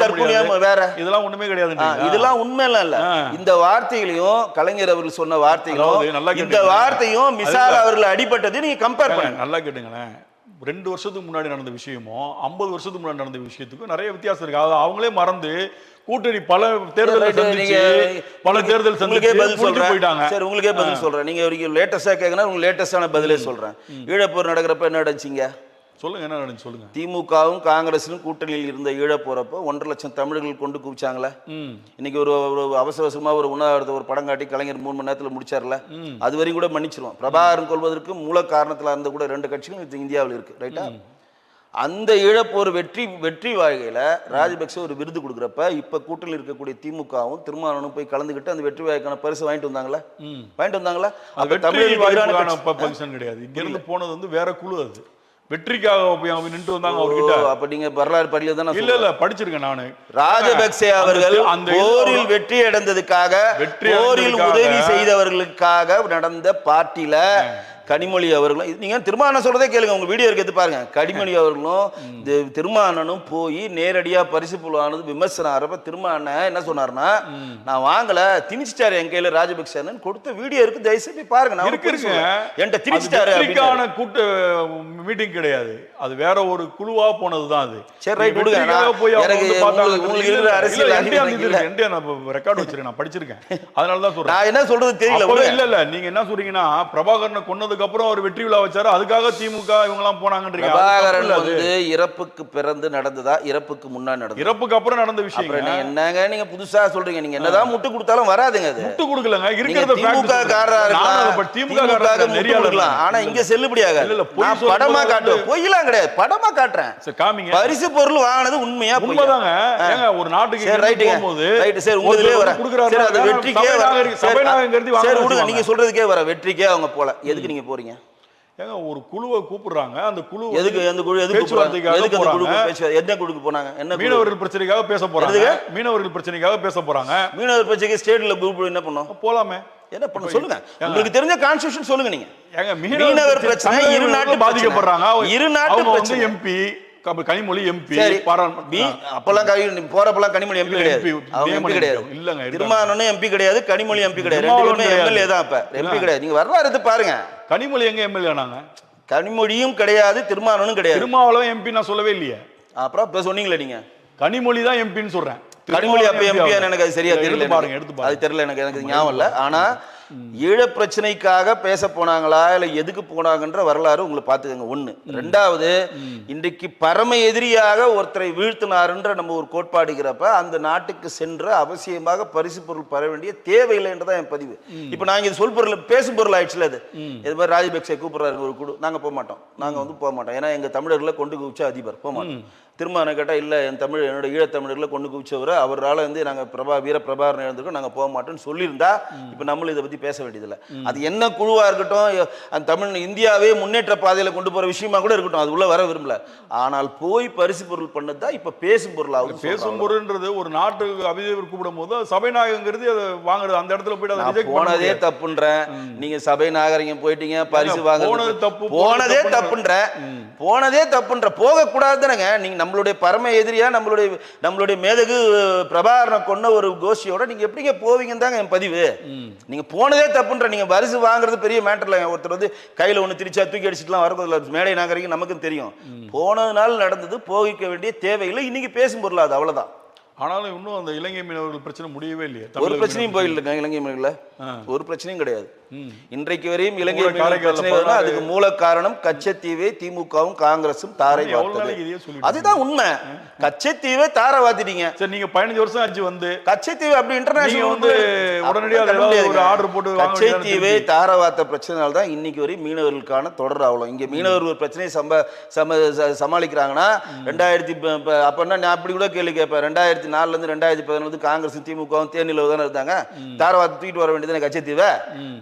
தற்கூரியாம வேற, இதெல்லாம் ஒண்ணுமே கிடையாது. இதெல்லாம் உண்மை இல்ல. இந்த வார்த்தைகளையும் கலைஞர் அவர்கள் சொன்ன வார்த்தைகளும் இந்த வார்த்தையும் மிசால் அவர்கள் அடிபட்டது நீங்க கம்பேர் பண்ணுங்க. நல்லா கேட்டுங்களேன். 2 வருஷத்துக்கு முன்னாடி நடந்த விஷயமும் 50 வருஷத்துக்கு முன்னாடி நடந்த விஷயத்துக்கும் நிறைய வித்தியாசம் இருக்கு. அது அவங்களே மறந்து கூட்டணி பல தேர்தல் போயிட்டாங்க. சரி உங்களுக்கே பதில் சொல்றேன். நீங்க ஒரு லேட்டஸ்டா கேட்கணும், உங்களுக்கு லேட்டஸ்டான பதிலே சொல்றேன். ஈழப்போர் நடக்கிறப்ப என்ன நடந்துச்சிங்க சொல்லுங்க. என்ன நடந்துச்சு சொல்லுங்க. திமுகவும் காங்கிரஸும் கூட்டணியில் இருந்த ஈழப்போறப்போ 1.5 லட்சம் தமிழர்கள் கொண்டு குவிச்சாங்களே. இன்னைக்கு ஒரு அவசர அவசரமா ஒரு உண்ணாவிரத ஒரு படம் காட்டி கலைஞர் 3 மணி நேரத்தில் முடிச்சார்ல, அது வரையும் கூட மன்னிச்சிருவோம். பிரபாகரன் கொள்வதற்கு மூல காரணத்தில் இருந்த கூட 2 கட்சிகளும் இந்தியாவில் இருக்கு ரைட்டா. அந்த இழப்போர் வெற்றி வாழ்க்கையில ராஜபக்சே ஒரு விருது கொடுக்குறப்ப இப்ப கூட்டணியில் இருக்கக்கூடிய திமுகவும் திருமாவளவனும் போய் கலந்துக்கிட்டு அந்த வெற்றி வாய்க்கான பரிசு வாங்கிட்டு வந்தாங்களா? தமிழ் கிடையாது. இங்க இருந்து போனது வந்து வேற குழு, அது வெற்றிக்காக நின்று வந்தாங்க அவர்கிட்ட. அப்ப நீங்க வரலாறு படியில தானே? இல்ல படிச்சிருக்கேன் நானு. ராஜபக்சே அவர்கள் அந்த போரில் வெற்றி அடைந்ததுக்காக, போரில் உதவி செய்தவர்களுக்காக நடந்த பார்ட்டில கனிமொழி அவர்களும், நீங்க திருமாவளவன் சொல்றதே கேளுங்க, உங்க வீடியோ எடுத்து பாருங்க. கனிமொழி அவர்களும் திருமாவளவனும் போய் நேரடியா பரிசு புள்ளானது விமர்சனம் ஆறப்ப திருமாவளவன் என்ன சொன்னார்னா, நான் வாங்கல திணிச்சிட்டாரு என் கையில ராஜபக்சேன்னு கொடுத்த வீடியோ இருக்கு, தயவுசெய்து பாருங்க. நான் என்கிட்ட திணிச்சிட்டாரு. கூட்ட மீட்டிங் கிடையாது, அது வேற ஒரு குழுவா போனதுதான் அது. சரி ரைட் விடுங்க. ரெக்கார்ட் வச்சிருக்கேன், நான் படிச்சிருக்கேன், அதனாலதான் சொல்றேன். நான் என்ன சொல்றது தெரியல. இல்ல நீங்க என்ன சொல்றீங்கன்னா, பிரபாகரனை கொன்னது அப்புறம் ஒரு வெற்றி விழா வச்சாரு, அதுக்காக திமுக இவங்க எல்லாம் போனாங்கன்றீங்க. பிரபாகரன் வந்து இறப்புக்கு பிறந்து நடந்ததா இறப்புக்கு முன்னாடி நடந்தது? இறப்புக்கு அப்புறம் நடந்த விஷயம். என்னங்க நீங்க புதுசா சொல்றீங்க? நீங்க என்னதான் முட்டு கொடுத்தாலும் வராதுங்க. அது முட்டு கொடுக்கலங்க, இருக்கிறது திமுக காரரா, ஆனா இங்க செல்லுபடி ஆகாது. நான் படமா காட்டுவேன், பொய்யெல்லாம் கிடையாது, படமா காட்டுறேன். காமிங்க. பரிசு பொருள் வாங்கினது உண்மையா? உண்மைதாங்க. ஏங்க ஒரு நாட்டுக்கு போகும்போது ரைட் சரி உங்களுக்கே வர சரி அது வெற்றிக்கே சரி விடுங்க. நீங்க சொல்றதுக்கே வர வெற்றிக்கே அவங்க போல, எதுக்கு நீங்க போறீங்க? ஏங்க ஒரு குழுவை கூப்பிடுறாங்க, அந்த குழு எதுக்கு அந்த குழு எதுக்கு எந்த குழுக்கு போனாங்க? என்ன மீனவர்கள் பிரச்சனைக்காக பேச போறாங்க. மீனவர்கள் பிரச்சனைக்காக பேச போறாங்க. மீனவர் பிரச்சனைக்கு ஸ்டேட்ல குரூப் என்ன பண்ணோம்? போலாமே. என்ன பண்ண சொல்லுங்க, உங்களுக்கு தெரிஞ்ச கான்ஸ்டிடியூஷன் சொல்லுங்க. நீங்க ஏங்க மீனவர் பிரச்சனை இரு நாட்டு பாதிக்கப்படுறாங்க, இரு நாட்டு பிரச்சனை. எம்பி கனிமொழி எம்பி அப்பெல்லாம் போறப்பெல்லாம் கனிமொழி எம்பி கிடையாது, அவங்க எம்பி கிடையாது. இல்லங்க திருமாவளவன் எம்பி கிடையாது, கனிமொழி எம்பி கிடையாது, ரெண்டு பேருமே எம்எல்ஏ தான். அப்ப எம்பி கிடையாது. நீங்க வரலாறு எடுத்து பாருங்க. கனிமொழி எங்க எம்எல்ஏ ஆனாங்க? கனிமொழியும் கிடையாது, திருமாவளவனும் கிடையாது. திருமாவளவன் எம்பி நான் சொல்லவே இல்லையே. அப்புறம் இப்ப சொன்னீங்களே நீங்க கனிமொழி தான் எம்பின்னு சொல்றேன். கனிமொழி அப்ப எம்பி எனக்கு அது சரியா தெரியல, அது தெரியல எனக்கு ஞாபகம் இல்ல. ஆனா ஈழ பிரச்சனைக்காக பேச போனாங்களா இல்ல எதுக்கு போனாங்கன்ற வரலாறு உங்களை பாத்துக்கங்க. ஒண்ணு. ரெண்டாவது, இன்றைக்கு பரம எதிரியாக ஒருத்தரை வீழ்த்தினாருன்ற நம்ம ஒரு கோட்பாடுகிறப்ப அந்த நாட்டுக்கு சென்று அவசியமாக பரிசு பொருள் பெற வேண்டிய தேவையில்லைன்றதான் என் பதிவு. இப்ப நாங்க இது சொல் பொருள் பேசும் பொருள் ஆயிடுச்சுல. அது இது மாதிரி ராஜபக்சே கூப்பிடுறாரு ஒரு குழு, நாங்க போக மாட்டோம். நாங்க வந்து போக மாட்டோம், ஏன்னா எங்க தமிழர்களை கொண்டு குவிச்ச அதிபர் போக மாட்டோம். திரும்ப கேட்டா இல்ல என் தமிழ் என்னோட ஈழத்தமிழர்களை கொண்டு குவிச்சவரை அவரால் வந்து நாங்க வீர பிரபாகரன் எழுந்திருக்கோம், நாங்க போக மாட்டோம்னு சொல்லியிருந்தா இப்ப நம்மளும் இதை பத்தி பேச வேண்டியதில்லை. அது என்ன குழுவா இருக்கட்டும், அந்த தமிழ் இந்தியாவே முன்னேற்ற பாதையில கொண்டு போற விஷயமா கூட இருக்கட்டும், அது உள்ள வர விரும்பல. ஆனால் போய் பரிசு பொருள் பண்ணதுதான் இப்ப பேசும் பொருள் ஆகும். பேசும் பொருள்ன்றது ஒரு நாட்டுக்கு அபிதேவர் கூப்பிடும் போது சபை நாயகங்கிறது அதை வாங்குறது, அந்த இடத்துல போயிட்டு போனதே தப்புன்றேன். நீங்க சபை நாகரிகம் போயிட்டீங்க, பரிசு வாங்குறது தப்பு, போனதே தப்புன்ற போக கூடாது தானங்க. நீங்க நம்மளுடைய பரம எதிரியா நம்மளுடைய மேதகு பிரபாகரனை கொண்ட ஒரு கோஷ்டியோட நீங்க எப்படிங்க போவீங்கன்னு தாங்க என் பதிவு. நீங்க போனதே தப்புன்ற, நீங்க பரிசு வாங்குறது பெரிய மேட்டர்ல. ஒருத்தர் வந்து கையில ஒண்ணு திரிச்சா தூக்கி அடிச்சுட்டுலாம் வரதில்ல, மேடை நாகரிகம் நமக்கும் தெரியும். போனதுனால நடந்தது, போகிக்க வேண்டிய தேவையில்லை. இன்னைக்கு பேசும் பொருள் அது அவ்வளவுதான். ஆனாலும் இன்னும் அந்த இலங்கை மீனவர்கள் பிரச்சனை முடியவே இல்லையே. ஒரு பிரச்சனையும் போயில்லைங்க இலங்கை மீனவர்கள, ஒரு பிரச்சனையும் கிடையாது. இன்றைக்கு வரையும் இலங்கை கூட மீனவர் காரைக்கால்ல பிரச்சனை வருதுன்னா 16 அதுக்கு மூல காரணம் கச்சத்தீவை திமுகவும் காங்கிரசும் தாரை எவ்வளவு வார்த்தது. நாளைக்கு இதையே சொல்லிட்டு அதுதான் உண்மை. கச்சத்தீவை தாரை வாத்திட்டீங்க. சரி, நீங்க 15 வருஷம் ஆச்சு வந்து கச்சத்தீவு அப்படி நீங்க இன்டர்நேஷனல் வந்து உடனடியாக ஏதாவது ஒரு ஆர்டர் போட்டு வாங்க வேண்டியதானே கச்சத்தீவை திருப்பி? தாரவாத்த பிரச்சனையால தான் இன்னைக்கு வரை மீனவர்களுக்கான தொடர் ஆகலாம். இங்க மீனவர் ஒரு பிரச்சனையை சமாளிக்கிறாங்கன்னா 2000 அப்பன்னா நான் அப்படி கூட கேள்வி கேட்பேன். 2004 இருந்து 2011 காங்கிரஸ் திமுகவும் தேனிலவு தானே இருந்தாங்க. தாரவாத்த தூக்கிட்டு வர வேண்டியது கச்சத்தீவை.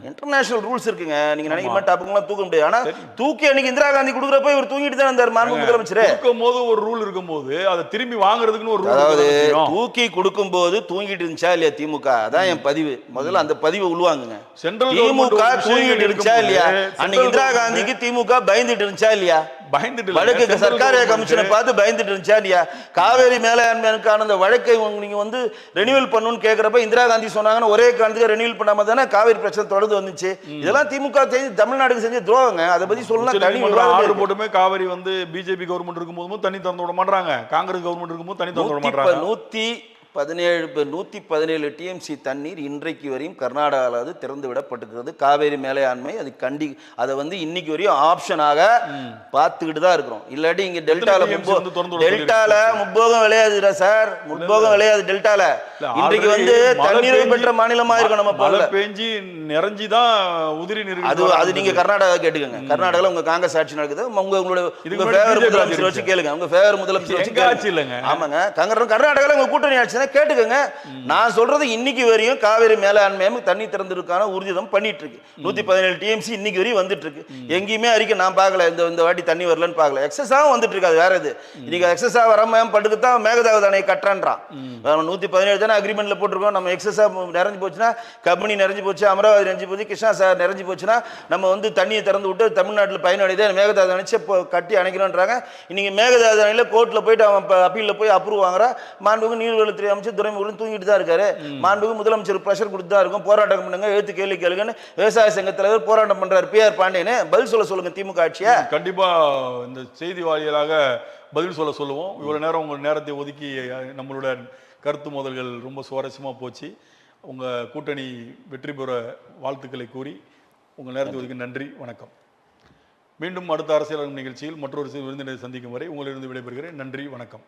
இன்டர்நேஷனல் ரூல்ஸ் இருக்குங்க. நீங்க நினைக்க மாதிரி டாப்புங்கெல்லாம் தூக்க முடியாது. ஆனா தூக்கி அன்னைக்கு இந்திரா காந்தி கொடுக்குறப்ப இவர் தூங்கிட்டு தான் இருந்தார் மாண்பு முதலமைச்சர். இருக்கும்போது ஒரு ரூல் இருக்கும்போது அதை திரும்பி வாங்குறதுக்குன்னு ஒரு ரூல் அதாவது இருக்கு. தூக்கி கொடுக்கும் போது தூங்கிட்டு இருந்துச்சா இல்லையா திமுக? அதான் என் பதிவு. முதல்ல அந்த பதிவை உள்வாங்குங்க. சென்ட்ரல் திமுக கவர்மெண்ட் தூங்கிட்டு இருந்துச்சா இல்லையா? அன்னைக்கு இந்திரா காந்திக்கு திமுக பயந்துட்டு இருந்துச்சா இல்லையா? பயந்துட்டு வழக்கு சர்க்காரிய கமிஷனை பார்த்து பயந்துட்டு இருந்துச்சா இல்லையா? காவேரி மேலாண்மைக்கான அந்த வழக்கை நீங்க வந்து ரெனியூவல் பண்ணணும்னு கேட்கறப்ப இந்திரா காந்தி சொன்னாங்கன்னு ஒரே காரணத்துக்கு ரெனியூவல் பண்ணாம தானே காவேரி பிரச்சனை தொடர்ந்து வந்துச்சு. இதெல்லாம் திமுக தமிழ்நாடுக்கு செஞ்ச துரோகங்க. அதை பத்தி சொல்லலாம். தனி ஆர்டர் போட்டுமே காவேரி வந்து பிஜேபி கவர்மெண்ட் இருக்கும்போது தண்ணி திறந்து விட மாட்டாங்க, காங்கிரஸ் கவர்மெண்ட் இருக்கும்போது தண்ணி திறந்து விட மாட்டாங்க. 117 டிஎம்சி தண்ணீர் இன்றைக்கு வரையும் கர்நாடகாவில் திறந்து விடப்பட்டிருக்கிறது. காவேரி மேலாண்மை அது அதை வந்து இன்னைக்கு வரையும் ஆப்ஷனாக பார்த்துக்கிட்டு தான் இருக்கிறோம். இல்லாட்டி இங்க டெல்டால முப்போகம் விளையாது சார், முப்போகம் விளையாது டெல்டால. இன்றைக்கு வந்து தண்ணீரை பெற்ற மாநிலமா இருக்கும். நம்ம மழை பெஞ்சி நிறைஞ்சிதான் உதிரி நீர். அது நீங்க கர்நாடகா கேட்டுக்கங்க. கர்நாடகால உங்க காங்கிரஸ் ஆட்சி நடக்குது. உங்களுடைய முதலமைச்சர் வச்சு கேளுங்க. உங்க ஃபேவர் முதலமைச்சர் வச்சு ஆட்சி இல்லைங்க. ஆமாங்க, கர்நாடகால உங்க கூட்டணி ஆட்சி கேட்டுக்கங்க. நான் சொல்றது இன்னைக்கு வரையும் காவேரி மேலாண்மையும் தண்ணி திறந்திருக்கான ஊர்ஜிதம் பண்ணிட்டு இருக்கு. 117 டிஎம்சி இன்னைக்கு வரையும் வந்துட்டு இருக்கு. எங்கேயுமே அறிக்கை நான் பார்க்கல இந்த வாட்டி தண்ணி வரலன்னு பார்க்கல. எக்ஸஸாவும் வந்துட்டு இருக்கு. அது வேற இது. இன்னைக்கு எக்ஸஸா வராம படுக்கு தான் மேகதாது அணையை கட்டுறான்றான். 117 தானே அக்ரிமெண்ட்ல போட்டிருக்கோம். நம்ம எக்ஸஸா நிறைஞ்சு போச்சுன்னா, கபினி நிறைஞ்சு போச்சு, அமராவதி நிறைஞ்சு போச்சு, கிருஷ்ணா சார் நிறைஞ்சு போச்சுன்னா நம்ம வந்து தண்ணியை திறந்து விட்டு தமிழ்நாட்டில் பயனடைதே மேகதாது அணைச்சு கட்டி அணைக்கணும்ன்றாங்க. இன்னைக்கு மேகதாது அணையில கோர்ட்ல போயிட்டு அவன் அப்பீல்ல போய் அப்ரூவ் வாங்குறா. மாண்புமிகு நீர்வளத்துறை அமைச்சர் துரைமுருகன் தூங்கிட்டு தான் இருக்காரு. மாண்புமிகு முதலமைச்சர் பிரஷர் கொடுத்து தான் இருக்கும். போராட்டம் பண்ணுங்க, எழுத்து கேள்வி கேளுங்கன்னு விவசாய சங்க தலைவர் போராட்டம் பண்றாரு. PR பாண்டியன் பதில் சொல்லுங்க திமுக ஆட்சியா. கண்டிப்பா இந்த செய்தி வாயிலாக பதில் சொல்லுவோம். இவ்வளவு நேரம் உங்க நேரத்தை ஒதுக்கி நம்மளோட கருத்து மோதல்கள் ரொம்ப சுவாரஸ்யமா போச்சு. உங்க கூட்டணி வெற்றி பெற வாழ்த்துக்களை கூறி உங்க நேரத்தை ஒதுக்கி நன்றி, வணக்கம். மீண்டும் அடுத்த அரசியல் நிகழ்ச்சியில் மற்றொரு விருந்தினரை சந்திக்கும் வரை உங்களிடம் விடைபெறுகிறேன். நன்றி, வணக்கம்.